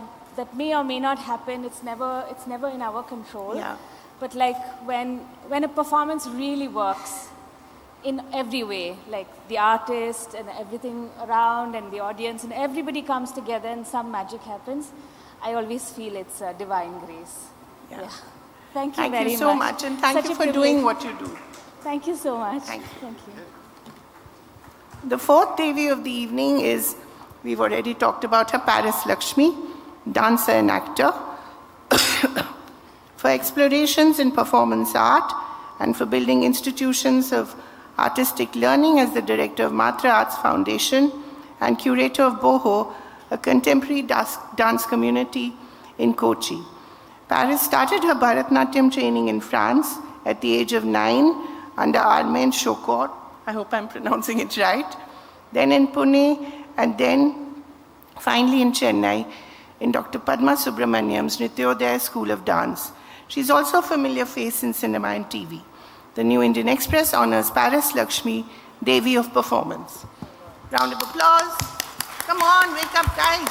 may or may not happen, it's never in our control. Yeah. But like when a performance really works in every way, like the artist and everything around and the audience and everybody comes together and some magic happens, I always feel it's a divine grace. Yeah. Thank you very much. Thank you so much, and thank Such you a for doing what you do. Thank you so much. Thank you. Thank you. The fourth Devi of the evening is, we've already talked about her, Paris Lakshmi, dancer and actor, for explorations in performance art and for building institutions of artistic learning as the director of Matra Arts Foundation and curator of Boho, a contemporary dance community in Kochi. Paris started her Bharatnatyam training in France at the age of 9 under Armand Chokor. I hope I'm pronouncing it right. Then in Pune, and then finally in Chennai, in Dr. Padma Subramaniam's Nityodaya School of Dance. She's also a familiar face in cinema and TV. The New Indian Express honors Paris Lakshmi, Devi of Performance. Round of applause. Come on, wake up, guys.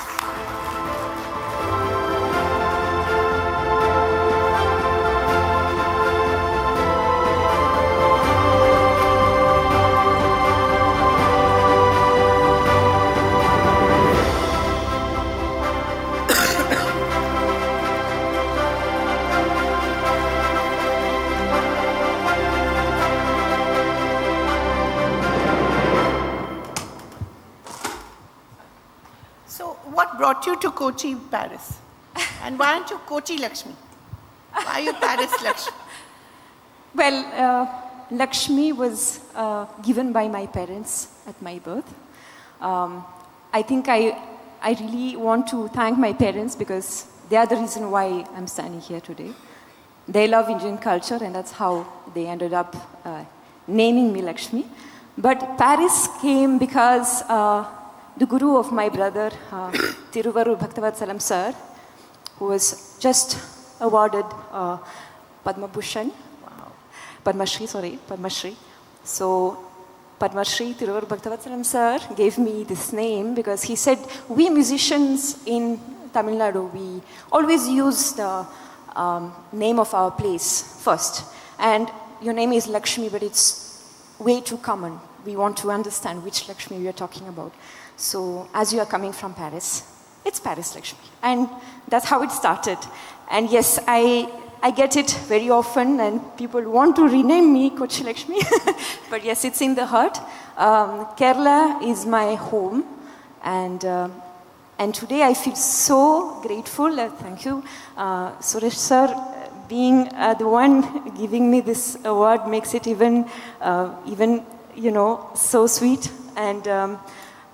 What brought you to Kochi, Paris? And why aren't you Kochi Lakshmi? Why are you Paris Lakshmi? Well, Lakshmi was given by my parents at my birth. I think I really want to thank my parents because they are the reason why I'm standing here today. They love Indian culture and that's how they ended up naming me Lakshmi. But Paris came because the guru of my brother, Tiruvarur Bhaktavatsalam sir, who was just awarded Padma Bhushan, Padma Shri. So Padma Shri Tiruvarur Bhaktavatsalam sir gave me this name because he said, we musicians in Tamil Nadu, we always use the name of our place first. And your name is Lakshmi, but it's way too common. We want to understand which Lakshmi we are talking about. So as you are coming from Paris, it's Paris Lakshmi. And that's how it started. And yes, I get it very often and people want to rename me Kochi Lakshmi. But yes, it's in the heart. Kerala is my home. And today I feel so grateful. Thank you. Suresh sir, being the one giving me this award makes it even so sweet. And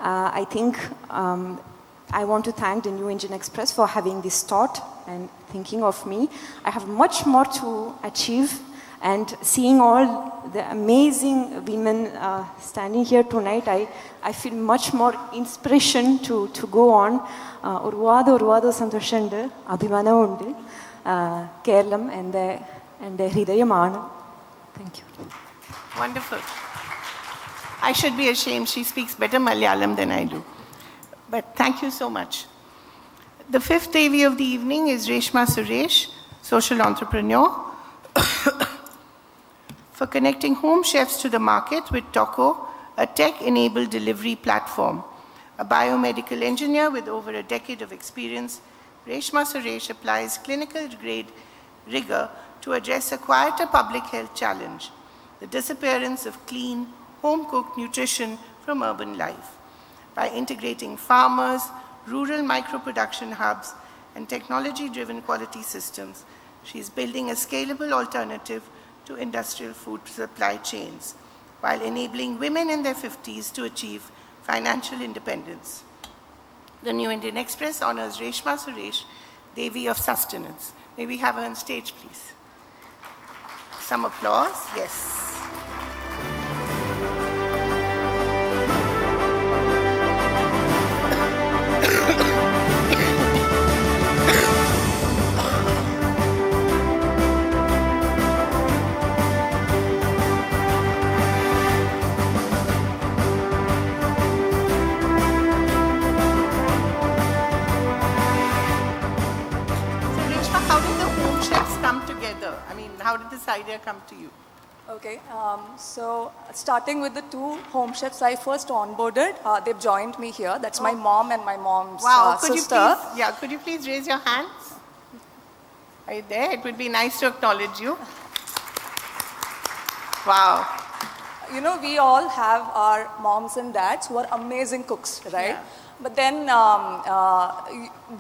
I think I want to thank the New Indian Express for having this thought and thinking of me. I have much more to achieve, and seeing all the amazing women standing here tonight, I feel much more inspiration to go on. Urvado Santoshande, Abhimana undu, Kerala and Hridayamanu. Thank you. Wonderful. I should be ashamed. She speaks better Malayalam than I do. But thank you so much. The fifth Devi of the evening is Reshma Suresh, social entrepreneur, for connecting home chefs to the market with Toko, a tech-enabled delivery platform. A biomedical engineer with over a decade of experience, Reshma Suresh applies clinical-grade rigor to address a quieter public health challenge, the disappearance of clean, home-cooked nutrition from urban life. By integrating farmers, rural micro-production hubs, and technology-driven quality systems, she is building a scalable alternative to industrial food supply chains, while enabling women in their 50s to achieve financial independence. The New Indian Express honors Reshma Suresh, Devi of Sustenance. May we have her on stage, please? Some applause, yes. How did this idea come to you? Okay, so starting with the two home chefs I first onboarded, they've joined me here. That's my mom and my mom's sister. Could you please raise your hands? Are you there? It would be nice to acknowledge you. Wow. You know, we all have our moms and dads who are amazing cooks, right? Yeah. But then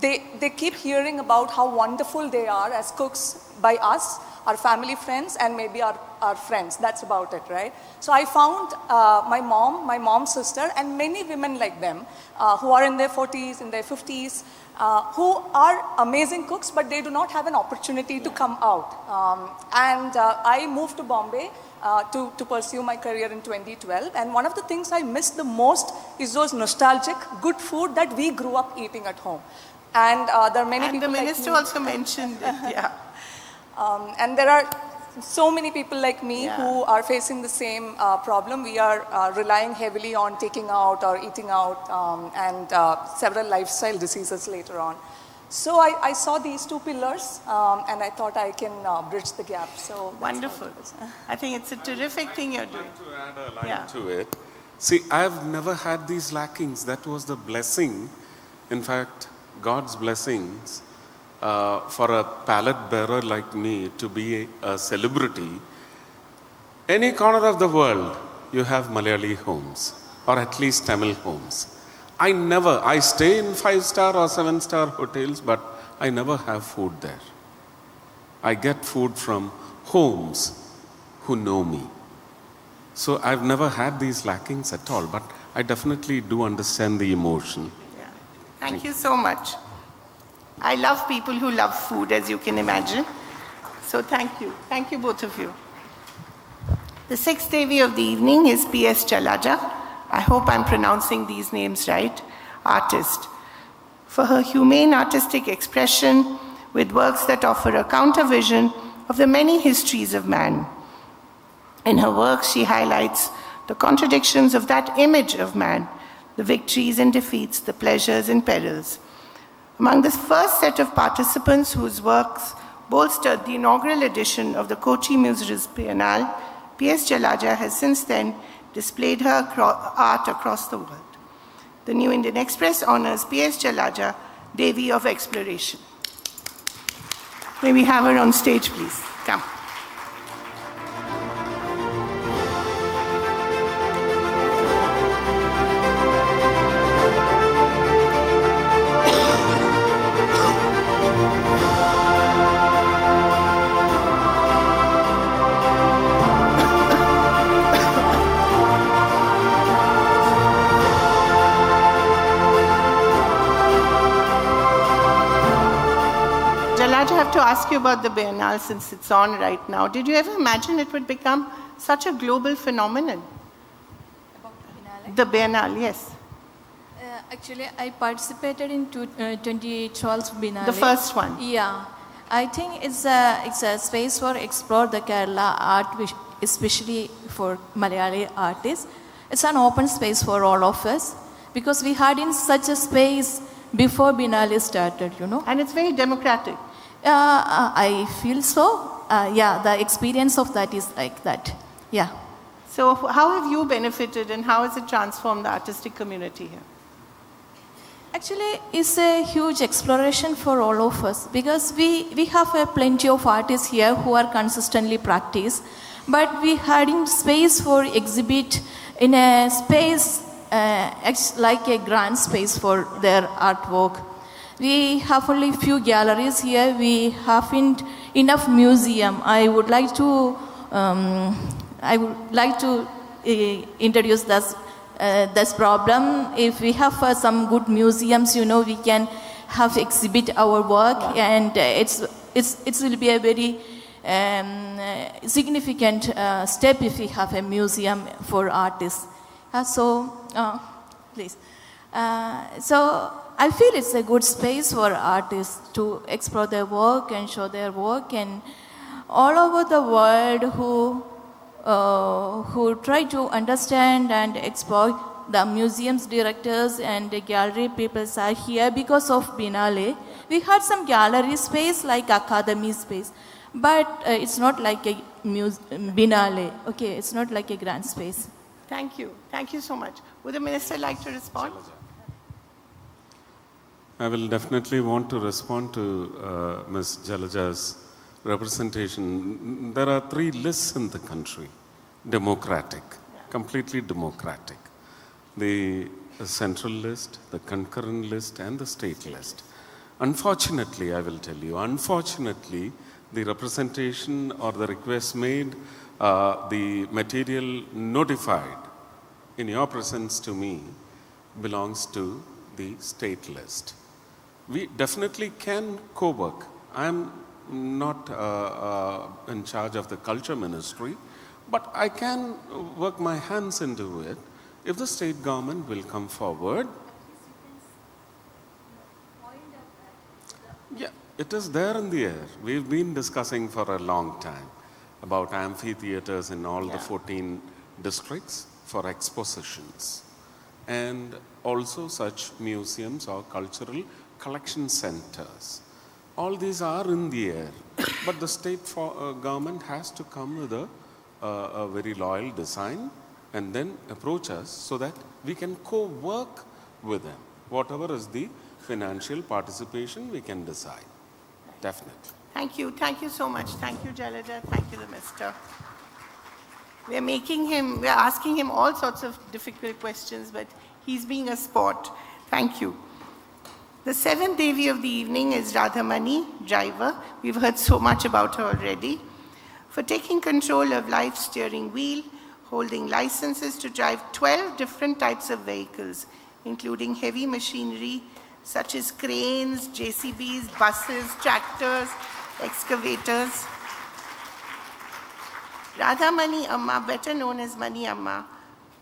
they keep hearing about how wonderful they are as cooks by us, our family friends, and maybe our our friends. That's about it, right? So I found my mom's sister, and many women like them who are in their 40s, in their 50s, who are amazing cooks, but they do not have an opportunity to come out. And I moved to Bombay to pursue my career in 2012. And one of the things I miss the most is those nostalgic, good food that we grew up eating at home. And there are many and people the minister like also mentioned it, yeah. And there are so many people like me who are facing the same problem. We are relying heavily on taking out or eating out and several lifestyle diseases later on. So I saw these two pillars and I thought I can bridge the gap. So wonderful. I think it's a terrific thing you're doing. To add a line to it. See, I've never had these lackings. That was the blessing, in fact, God's blessings for a palette bearer like me to be a celebrity. Any corner of the world, you have Malayali homes, or at least Tamil homes. I stay in 5-star or 7-star hotels, but I never have food there. I get food from homes who know me. So I've never had these lackings at all, but I definitely do understand the emotion. Yeah. Thank you so much. I love people who love food, as you can imagine. So thank you. Thank you, both of you. The sixth Devi of the evening is P.S. Chalaja. I hope I'm pronouncing these names right, artist. For her humane artistic expression with works that offer a counter vision of the many histories of man. In her works, she highlights the contradictions of that image of man, the victories and defeats, the pleasures and perils. Among the first set of participants whose works bolstered the inaugural edition of the Kochi Museum's Biennale, P.S. Chalaja has since then displayed her art across the world. The New Indian Express honors P.S. Chalaja, Devi of Exploration. May we have her on stage, please? Come. I have to ask you about the Biennale since it's on right now. Did you ever imagine it would become such a global phenomenon? About Biennale? The Biennale, yes. Actually, I participated in 2012 Biennale. The first one? Yeah. I think it's a space for explore the Kerala art, especially for Malayali artists. It's an open space for all of us because we had in such a space before Biennale started, you know. And it's very democratic. I feel so. Yeah, the experience of that is like that. Yeah. So how have you benefited and how has it transformed the artistic community here? Actually, it's a huge exploration for all of us because we have plenty of artists here who are consistently practice, but we had in space for exhibit in a space like a grand space for their artwork. We have only few galleries here. We haven't enough museum. I would like to introduce this problem. If we have some good museums, you know, we can have exhibit our work, and it will be a very significant step if we have a museum for artists. Please. So I feel it's a good space for artists to explore their work and show their work, and all over the world who try to understand and explore. The museums directors and the gallery people are here because of Biennale. We had some gallery space like academy space, but it's not like a Biennale. Okay, it's not like a grand space. Thank you. Thank you so much. Would the minister like to respond? I will definitely want to respond to Ms. Jalaja's representation. There are 3 lists in the country. Democratic, completely democratic. The central list, the concurrent list, and the state list. Unfortunately, I will tell you, unfortunately, the representation or the request made the material notified in your presence to me belongs to the state list. We definitely can co-work. I'm not in charge of the culture ministry, but I can work my hands into it if the state government will come forward. Yeah, it is there in the air. We've been discussing for a long time about amphitheaters in all the 14 districts for expositions, and also such museums or cultural collection centers. All these are in the air, but the state government has to come with a very loyal design and then approach us so that we can co-work with them. Whatever is the financial participation, we can decide. Definitely. Thank you so much. Thank you, Jalada. Thank you, the Minister. We're asking him all sorts of difficult questions, but he's being a sport. Thank you. The seventh Devi of the evening is Radhamani, driver. We've heard so much about her already. For taking control of life's steering wheel, holding licenses to drive 12 different types of vehicles, including heavy machinery such as cranes, JCBs, buses, tractors, excavators. Radhamani Amma, better known as Mani Amma,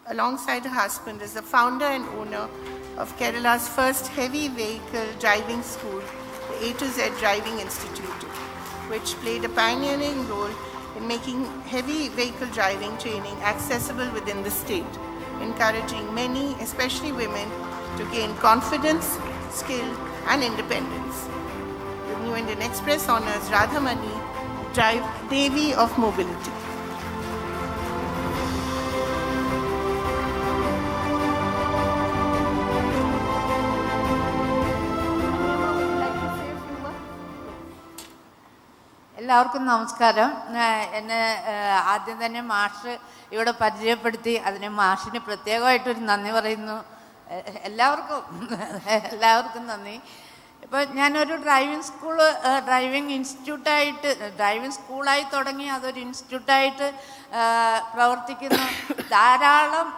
alongside her husband, is the founder and owner of Kerala's first heavy vehicle driving school, the A to Z Driving Institute, which played a pioneering role in making heavy vehicle driving training accessible within the state, encouraging many, especially women, to gain confidence, skill, and independence. The New Indian Express honors Radhamani, Devi of Mobility. എല്ലാവർക്കും നമസ്കാരം. എന്നെ ആദ്യം തന്നെ മാഷ് ഇവിടെ പരിചയപ്പെടുത്തി, അതിന് മാഷിന് പ്രത്യേകമായിട്ടൊരു നന്ദി പറയുന്നു. എല്ലാവർക്കും നന്ദി. ഇപ്പോൾ ഞാനൊരു ഡ്രൈവിംഗ് സ്കൂളായി തുടങ്ങി അതൊരു ഇൻസ്റ്റിറ്റ്യൂട്ടായിട്ട് പ്രവർത്തിക്കുന്നു. ധാരാളം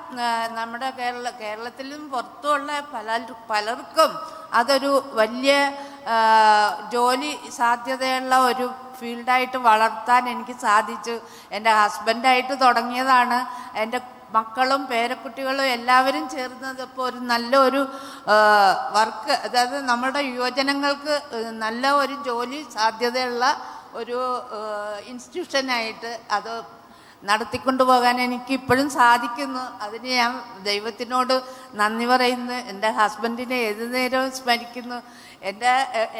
നമ്മുടെ കേരളത്തിലും പുറത്തുമുള്ള പലർക്കും അതൊരു വലിയ ജോലി സാധ്യതയുള്ള ഒരു ഫീൽഡായിട്ട് വളർത്താൻ എനിക്ക് സാധിച്ചു. എൻ്റെ ഹസ്ബൻഡായിട്ട് തുടങ്ങിയതാണ്. എൻ്റെ മക്കളും പേരക്കുട്ടികളും എല്ലാവരും ചേർന്നത് ഇപ്പോൾ ഒരു നല്ലൊരു വർക്ക്, അതായത് നമ്മുടെ യുവജനങ്ങൾക്ക് നല്ല ഒരു ജോലി സാധ്യതയുള്ള ഒരു ഇൻസ്റ്റിറ്റ്യൂഷനായിട്ട് അത് നടത്തിക്കൊണ്ടു പോകാൻ എനിക്ക് ഇപ്പോഴും സാധിക്കുന്നു. അതിന് ഞാൻ ദൈവത്തിനോട് നന്ദി പറയുന്നു. എൻ്റെ ഹസ്ബൻഡിനെ ഏതു നേരവും സ്മരിക്കുന്നു. എൻ്റെ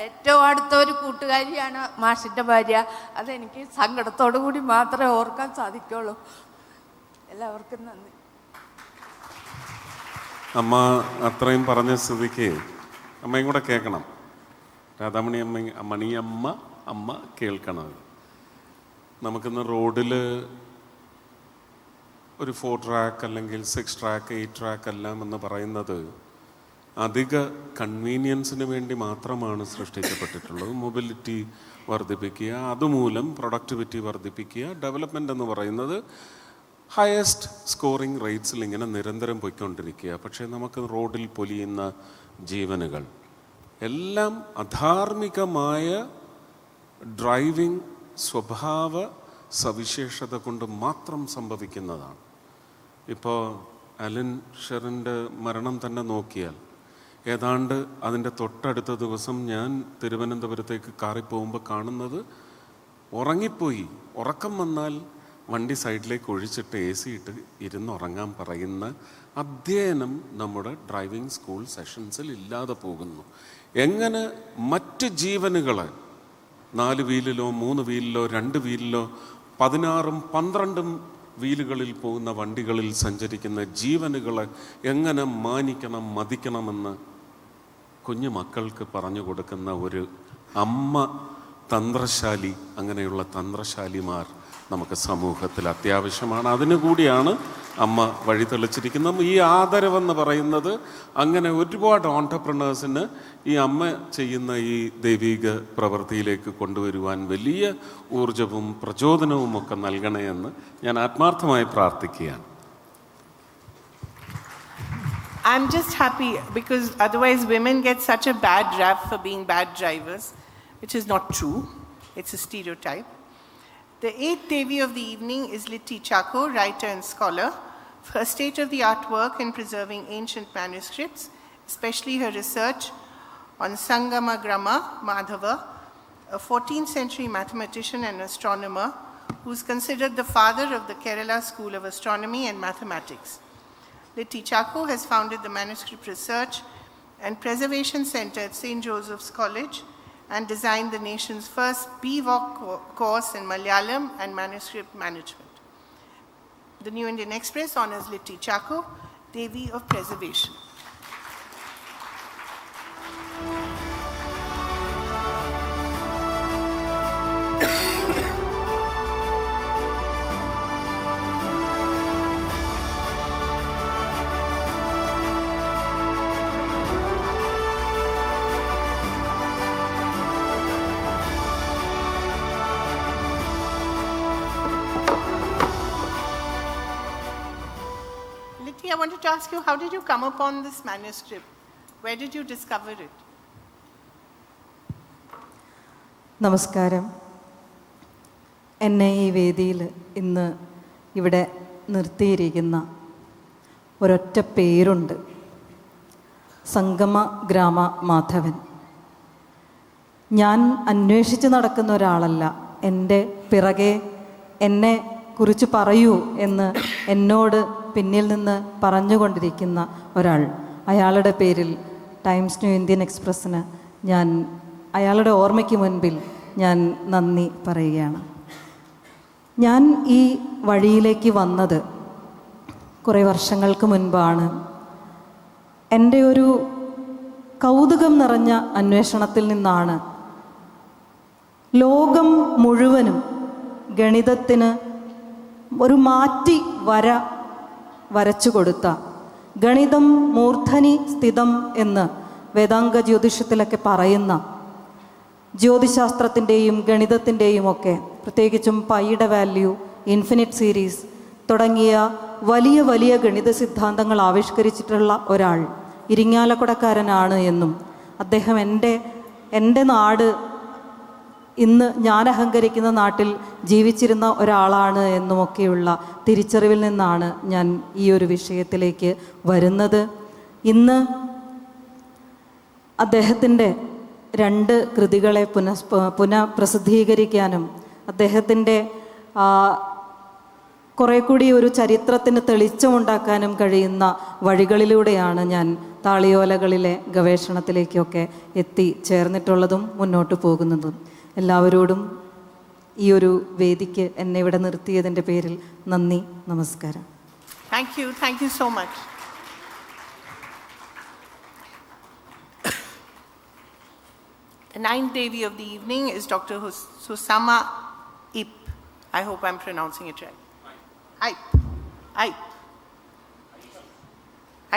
ഏറ്റവും അടുത്ത ഒരു കൂട്ടുകാരിയാണ് മാഷിൻ്റെ ഭാര്യ. അതെനിക്ക് സങ്കടത്തോടു കൂടി മാത്രമേ ഓർക്കാൻ സാധിക്കുള്ളൂ. എല്ലാവർക്കും നന്ദി. അമ്മ അത്രയും പറഞ്ഞ സ്ഥിതിക്ക് അമ്മയും കൂടെ കേൾക്കണം. രാധാമണി അമ്മ കേൾക്കണം. നമുക്കിന്ന് റോഡിൽ ഒരു 4 ട്രാക്ക് അല്ലെങ്കിൽ 6 ട്രാക്ക് 8 ട്രാക്ക് എല്ലാം എന്ന് പറയുന്നത് അധിക കൺവീനിയൻസിന് വേണ്ടി മാത്രമാണ് സൃഷ്ടിക്കപ്പെട്ടിട്ടുള്ളത്. മൊബിലിറ്റി വർദ്ധിപ്പിക്കുക, അതുമൂലം പ്രൊഡക്ടിവിറ്റി വർദ്ധിപ്പിക്കുക. ഡെവലപ്മെൻ്റ് എന്ന് പറയുന്നത് ഹയസ്റ്റ് സ്കോറിംഗ് റേറ്റ്സിൽ ഇങ്ങനെ നിരന്തരം പോയിക്കൊണ്ടിരിക്കുക. പക്ഷേ നമുക്ക് റോഡിൽ പൊലിയുന്ന ജീവനുകൾ എല്ലാം അധാർമികമായ ഡ്രൈവിംഗ് സ്വഭാവ സവിശേഷത കൊണ്ട് മാത്രം സംഭവിക്കുന്നതാണ്. ഇപ്പോൾ അലൻ ഷെറിൻ്റെ മരണം തന്നെ നോക്കിയാൽ ഏതാണ്ട് അതിൻ്റെ തൊട്ടടുത്ത ദിവസം ഞാൻ തിരുവനന്തപുരത്തേക്ക് കാറിൽ പോകുമ്പോൾ കാണുന്നത് ഉറങ്ങിപ്പോയി. ഉറക്കം വന്നാൽ വണ്ടി സൈഡിലേക്ക് ഒഴിച്ചിട്ട് AC ഇട്ട് ഇരുന്നുറങ്ങാൻ പറയുന്ന അധ്യയനം നമ്മുടെ ഡ്രൈവിംഗ് സ്കൂൾ സെഷൻസിൽ ഇല്ലാതെ പോകുന്നു. എങ്ങനെ മറ്റ് ജീവനുകളെ 4 വീലിലോ 3 വീലിലോ 2 വീലിലോ 16ഉം 12ഉം വീലുകളിൽ പോകുന്ന വണ്ടികളിൽ സഞ്ചരിക്കുന്ന ജീവനുകളെ എങ്ങനെ മാനിക്കണം, മതിക്കണമെന്ന് കുഞ്ഞു മക്കൾക്ക് പറഞ്ഞു കൊടുക്കുന്ന ഒരു അമ്മ തന്ത്രശാലി, അങ്ങനെയുള്ള തന്ത്രശാലിമാർ നമുക്ക് സമൂഹത്തിൽ അത്യാവശ്യമാണ്. അതിനുകൂടിയാണ് അമ്മ വഴി തെളിച്ചിരിക്കുന്നു. ഈ ആദരവെന്ന് പറയുന്നത് അങ്ങനെ ഒരുപാട് ഓൺടർപ്രണേഴ്സിന് ഈ അമ്മ ചെയ്യുന്ന ഈ ദൈവിക പ്രവൃത്തിയിലേക്ക് കൊണ്ടുവരുവാൻ വലിയ ഊർജവും പ്രചോദനവും ഒക്കെ നൽകണേ എന്ന് ഞാൻ ആത്മാർത്ഥമായി പ്രാർത്ഥിക്കുകയാണ്. I'm just happy because otherwise women get such a bad rap for being bad drivers, which is not true. It's a stereotype. The eighth Devi of the evening is Litti Chako, writer and scholar, for her state-of-the-art work in preserving ancient manuscripts, especially her research on Sangamagrama Madhava, a 14th century mathematician and astronomer who is considered the father of the Kerala School of Astronomy and Mathematics. Litti Chako has founded the Manuscript Research and Preservation Center at St. Joseph's College and designed the nation's first BVOC course in Malayalam and manuscript management. The New Indian Express honors Litti Chako, Devi of Preservation. I wanted to ask you, how did you come upon this manuscript? Where did you discover it? നമസ്കാരം. എന്നെ ഈ വേദിയിൽ ഇന്ന് ഇവിടെ നിർത്തിയിരിക്കുന്ന ഒരൊറ്റ പേരുണ്ട്, സംഗമ ഗ്രാമ മാധവൻ. ഞാൻ അന്വേഷിച്ച് നടക്കുന്ന ഒരാളല്ല. എൻ്റെ പിറകെ എന്നെ കുറിച്ച് പറയൂ എന്ന് എന്നോട് പിന്നിൽ നിന്ന് പറഞ്ഞുകൊണ്ടിരിക്കുന്ന ഒരാൾ. അയാളുടെ പേരിൽ ടൈംസ് ന്യൂ ഇന്ത്യൻ എക്സ്പ്രസ്സിന് ഞാൻ അയാളുടെ ഓർമ്മയ്ക്ക് മുൻപിൽ ഞാൻ നന്ദി പറയുകയാണ്. ഞാൻ ഈ വഴിയിലേക്ക് വന്നത് കുറേ വർഷങ്ങൾക്ക് മുൻപാണ്. എൻ്റെ ഒരു കൗതുകം നിറഞ്ഞ അന്വേഷണത്തിൽ നിന്നാണ് ലോകം മുഴുവനും ഗണിതത്തിന് ഒരു മാറ്റി വരച്ചു കൊടുത്ത, ഗണിതം മൂർധനി സ്ഥിതം എന്ന് വേദാംഗ ജ്യോതിഷത്തിലൊക്കെ പറയുന്ന ജ്യോതിശാസ്ത്രത്തിൻ്റെയും ഗണിതത്തിൻ്റെയും ഒക്കെ, പ്രത്യേകിച്ചും പൈയുടെ വാല്യൂ, ഇൻഫിനിറ്റ് സീരീസ് തുടങ്ങിയ വലിയ വലിയ ഗണിത സിദ്ധാന്തങ്ങൾ ആവിഷ്കരിച്ചിട്ടുള്ള ഒരാൾ ഇരിങ്ങാലക്കുടക്കാരനാണ് എന്നും അദ്ദേഹം എൻ്റെ നാട്, ഇന്ന് ഞാൻ അഹങ്കരിക്കുന്ന നാട്ടിൽ ജീവിച്ചിരുന്ന ഒരാളാണ് എന്നുമൊക്കെയുള്ള തിരിച്ചറിവിൽ നിന്നാണ് ഞാൻ ഈ ഒരു വിഷയത്തിലേക്ക് വരുന്നത്. ഇന്ന് അദ്ദേഹത്തിൻ്റെ 2 കൃതികളെ പുനഃപ്രസിദ്ധീകരിക്കാനും അദ്ദേഹത്തിൻ്റെ കുറേ കൂടി ഒരു ചരിത്രത്തിന് തെളിച്ചമുണ്ടാക്കാനും കഴിയുന്ന വഴികളിലൂടെയാണ് ഞാൻ താളിയോലകളിലെ ഗവേഷണത്തിലേക്കൊക്കെ എത്തിച്ചേർന്നിട്ടുള്ളതും മുന്നോട്ട് പോകുന്നതും. എല്ലാവരോടും ഈ ഒരു വേദിക്ക് എന്നെ ഇവിടെ നിർത്തിയതിൻ്റെ പേരിൽ നന്ദി, നമസ്കാരം. Thank you so much. The 9th Devi of the evening is Dr. Susama Ip. I hope I'm pronouncing it right.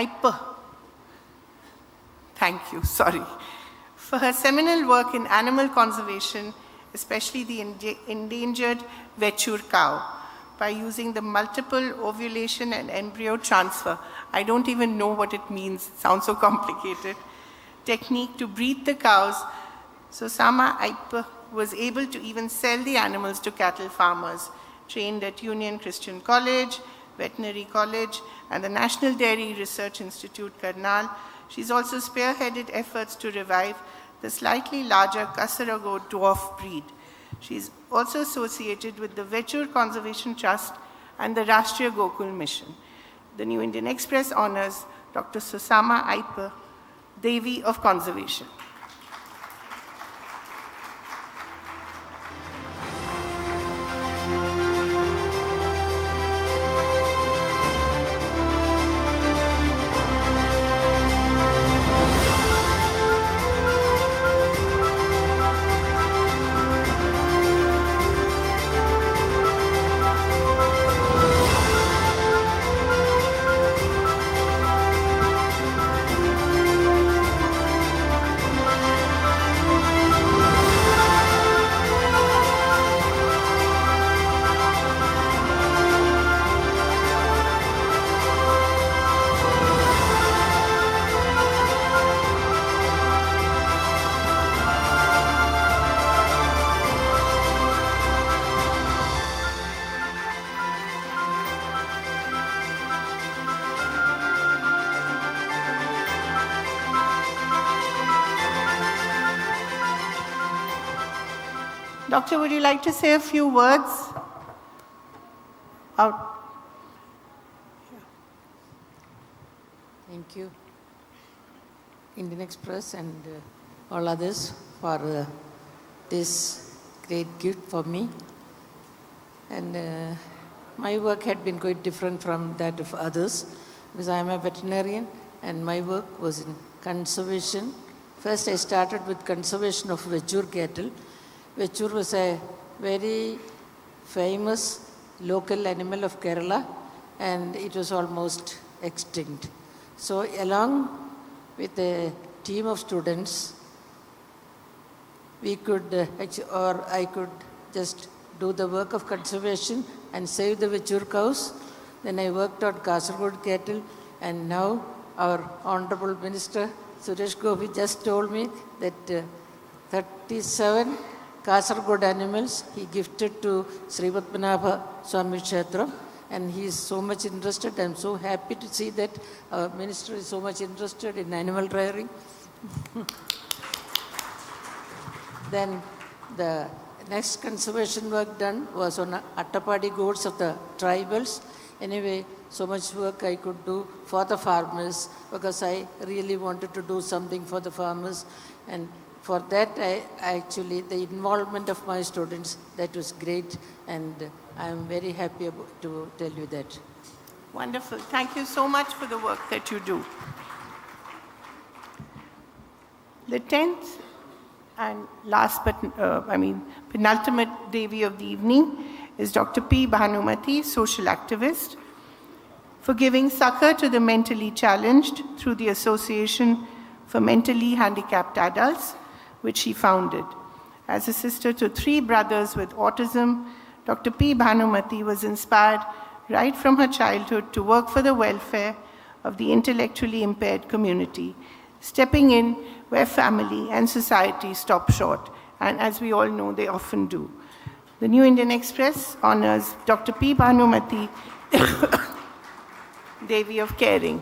Ip. Thank you, sorry. For her seminal work in animal conservation, especially the endangered Vechur cow, by using the multiple ovulation and embryo transfer, I don't even know what it means, it sounds so complicated, technique to breed the cows, Susama Aipa was able to even sell the animals to cattle farmers, trained at Union Christian College, Veterinary College, and the National Dairy Research Institute, Karnal. She's also spearheaded efforts to revive the slightly larger Kasarago dwarf breed. She's also associated with the Vechur Conservation Trust and the Rashtriya Gokul Mission. The New Indian Express honors Dr. Susama Aipa, Devi of Conservation. Doctor, would you like to say a few words? Out. Thank you, Indian Express and all others for this great gift for me. And my work had been quite different from that of others because I am a veterinarian and my work was in conservation. First I started with conservation of Vechur cattle. Vechur was a very famous local animal of Kerala and it was almost extinct. So along with a team of students, we could, I could just do the work of conservation and save the Vechur cows. Then I worked on Kasaragod cattle, and now our Honorable Minister Suresh Gopi just told me that 37 Kasaragod animals he gifted to Sri Padmanabha Swami Kshetram, and he is so much interested. I am so happy to see that our minister is so much interested in animal rearing. Then the next conservation work done was on Attapadi goats of the tribals. Anyway, so much work I could do for the farmers because I really wanted to do something for the farmers. And for that, the involvement of my students, that was great. And I am very happy to tell you that. Wonderful. Thank you so much for the work that you do. The 10th and last but, penultimate Devi of the evening is Dr. P. Bhanumati, social activist, for giving succor to the mentally challenged through the Association for Mentally Handicapped Adults, which she founded. As a sister to 3 brothers with autism, Dr. P. Bhanumati was inspired right from her childhood to work for the welfare of the intellectually impaired community, stepping in where family and society stop short, and as we all know, they often do. The New Indian Express honors Dr. P. Bhanumati, Devi of Caring.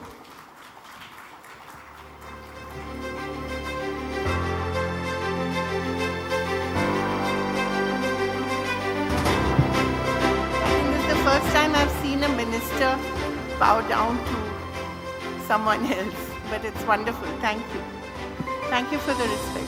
First time I've seen a minister bow down to someone else, but it's wonderful. Thank you. Thank you for the respect.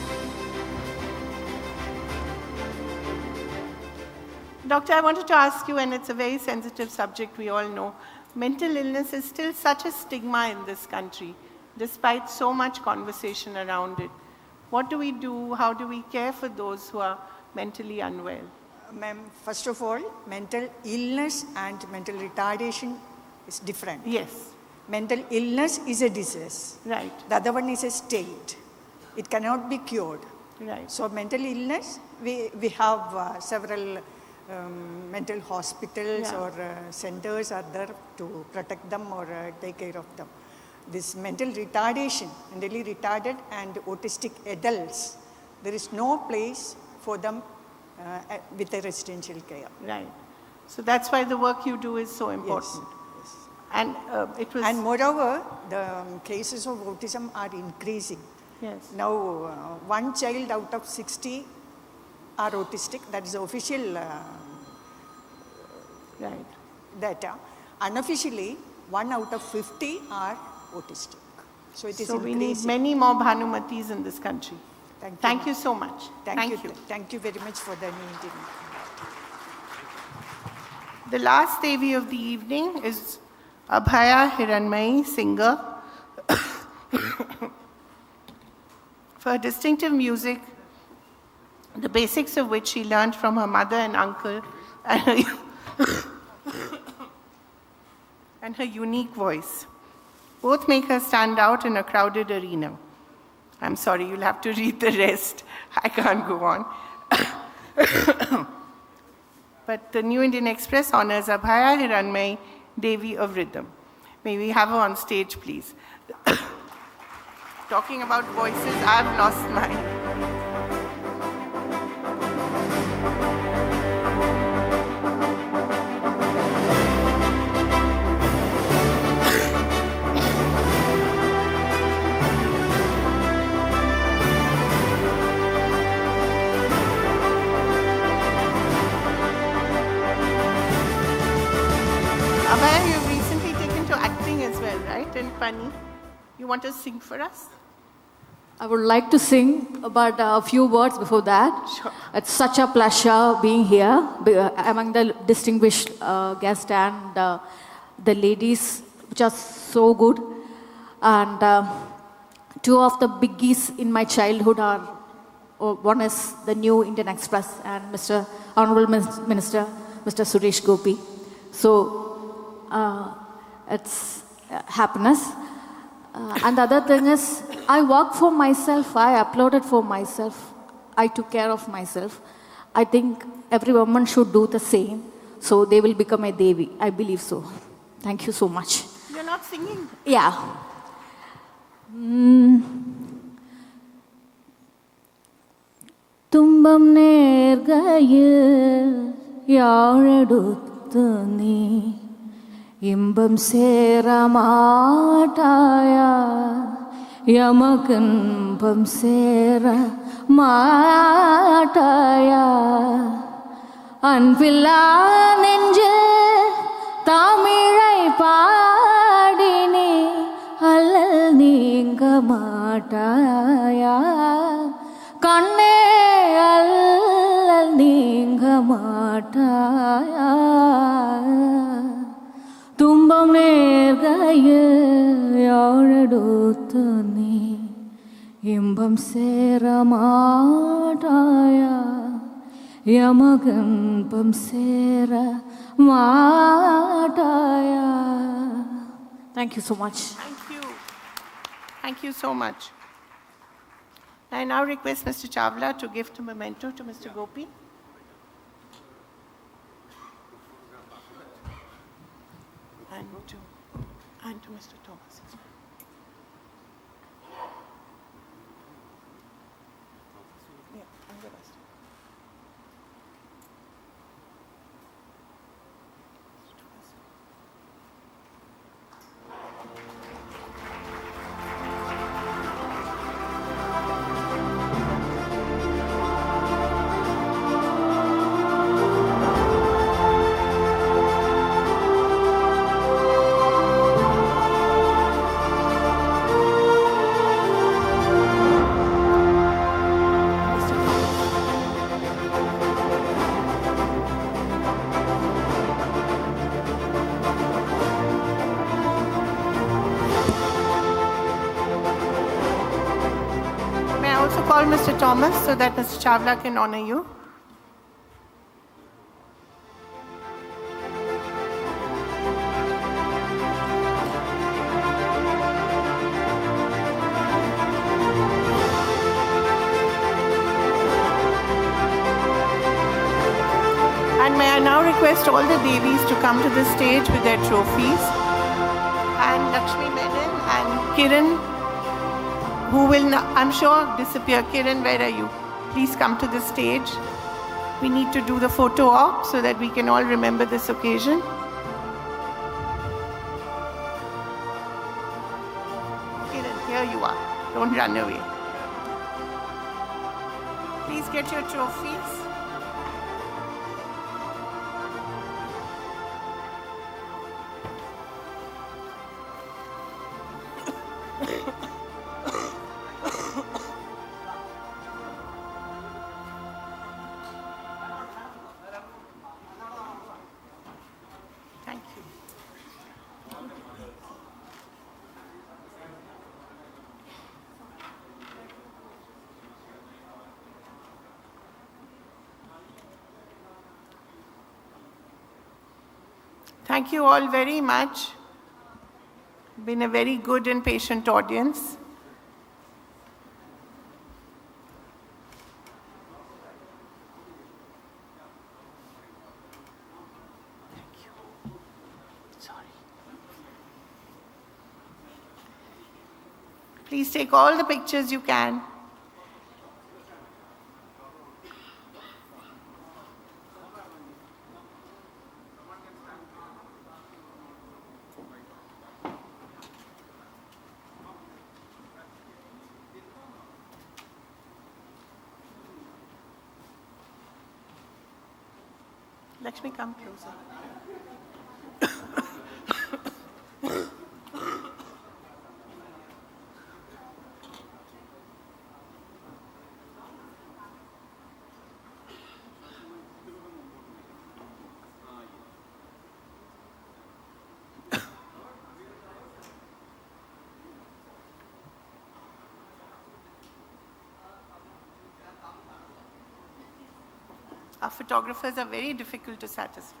Doctor, I wanted to ask you, and it's a very sensitive subject, we all know, mental illness is still such a stigma in this country, despite so much conversation around it. What do we do? How do we care for those who are mentally unwell? Ma'am, first of all, mental illness and mental retardation is different. Yes. Mental illness is a disease. Right. The other one is a state. It cannot be cured. Right. So mental illness, we have several mental hospitals or centers are there to protect them or take care of them. This mental retardation, mentally retarded and autistic adults, there is no place for them with a residential care. Right. So that's why the work you do is so important. Yes. And it was. And moreover, the cases of autism are increasing. Yes. Now, 1 child out of 60 are autistic. That is official data. Unofficially, 1 out of 50 are autistic. So it is so increasing. we need many more Bhanumatis in this country. Thank you so much. Thank you. Thank you very much for the meeting. The last Devi of the evening is Abhaya Hiranmayi, singer. For her distinctive music, the basics of which she learned from her mother and uncle, and her unique voice. Both make her stand out in a crowded arena. I'm sorry, you'll have to read the rest. I can't go on. But the New Indian Express honors Abhaya Hiranmayi, Devi of Rhythm. May we have her on stage, please. Talking about voices, I've lost mine. Pani, you want to sing for us? I would like to sing, but a few words before that. Sure. It's such a pleasure being here among the distinguished guests and the ladies, which are so good. And two of the biggies in my childhood are, one is the new Indian Express and Mr. Honorable Minister, Mr. Suresh Gopi. So it's happiness. And the other thing is, I work for myself, I uploaded for myself, I took care of myself. I think every woman should do the same, so they will become a Devi. I believe so. Thank you so much. You're not singing? Yeah. Tumbam nergayil yaaduttu nee இன்பம் சேரமாட்டாயா யமகின்பம் சேர மாட்டாயா அன்பில்லா நெஞ்சில் தமிழை பாடினே அல்லல் நீங்க மாட்டாயா கண்ணே அல்லல் நீங்க மாட்டாயா துன்பம் நேர்கையில் யாழெடுத்து நீ இன்பம் சேரமாட்டாயா யமகன்பம் சேர மாட்டாயா. Thank you so much. Thank you. Thank you so much. I now request Mr. Chawla to give the memento to Mr. Gopi. And to Mr. Thomas as well. Yeah, and the rest. Call Mr. Thomas so that Mr. Chawla can honor you. And may I now request all the Devis to come to the stage with their trophies. And Lakshmi Menon and Kiran, who will, I'm sure, disappear. Kiran, where are you? Please come to the stage. We need to do the photo op so that we can all remember this occasion. Kiran, here you are. Don't run away. Please get your trophies. Thank you all very much. Been a very good and patient audience. Thank you. Sorry. Please take all the pictures you can. Lakshmi, come closer. Our photographers are very difficult to satisfy.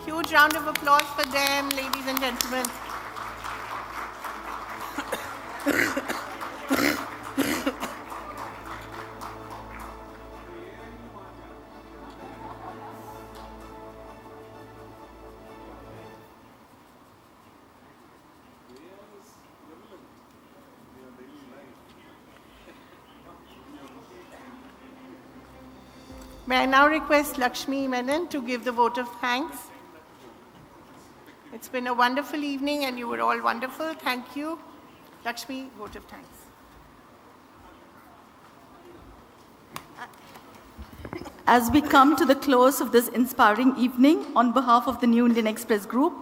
Huge round of applause for them, ladies and gentlemen. May I now request Lakshmi Menon to give the vote of thanks? It's been a wonderful evening and you were all wonderful. Thank you. Lakshmi, vote of thanks. As we come to the close of this inspiring evening, on behalf of the New Indian Express Group,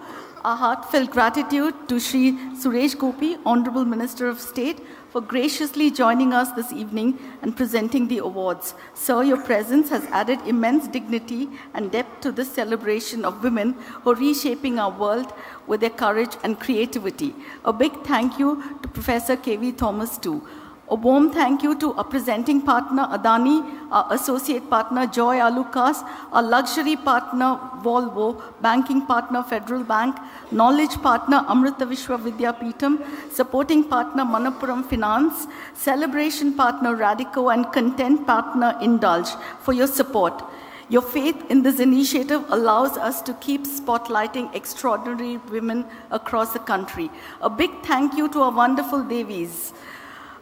our heartfelt gratitude to Shri Suresh Gopi, Honorable Minister of State, for graciously joining us this evening and presenting the awards. Sir, your presence has added immense dignity and depth to this celebration of women who are reshaping our world with their courage and creativity. A big thank you to Professor K.V. Thomas too. A warm thank you to our presenting partner Adani, our associate partner Joy Alucas, our luxury partner Volvo, banking partner Federal Bank, knowledge partner Amrita Vishwa Vidyapeetham, supporting partner Manappuram Finance, celebration partner Radico, and content partner Indulge for your support. Your faith in this initiative allows us to keep spotlighting extraordinary women across the country. A big thank you to our wonderful Devis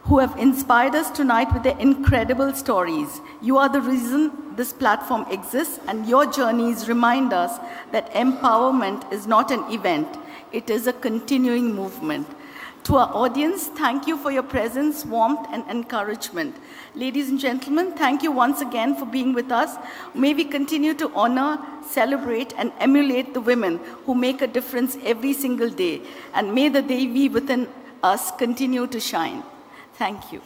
who have inspired us tonight with their incredible stories. You are the reason this platform exists, and your journeys remind us that empowerment is not an event, it is a continuing movement. To our audience, thank you for your presence, warmth, and encouragement. Ladies and gentlemen, thank you once again for being with us. May we continue to honor, celebrate, and emulate the women who make a difference every single day, and may the Devi within us continue to shine. Thank you.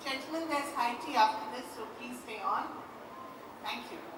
Gentlemen, there's high tea after this, so please stay on. Thank you.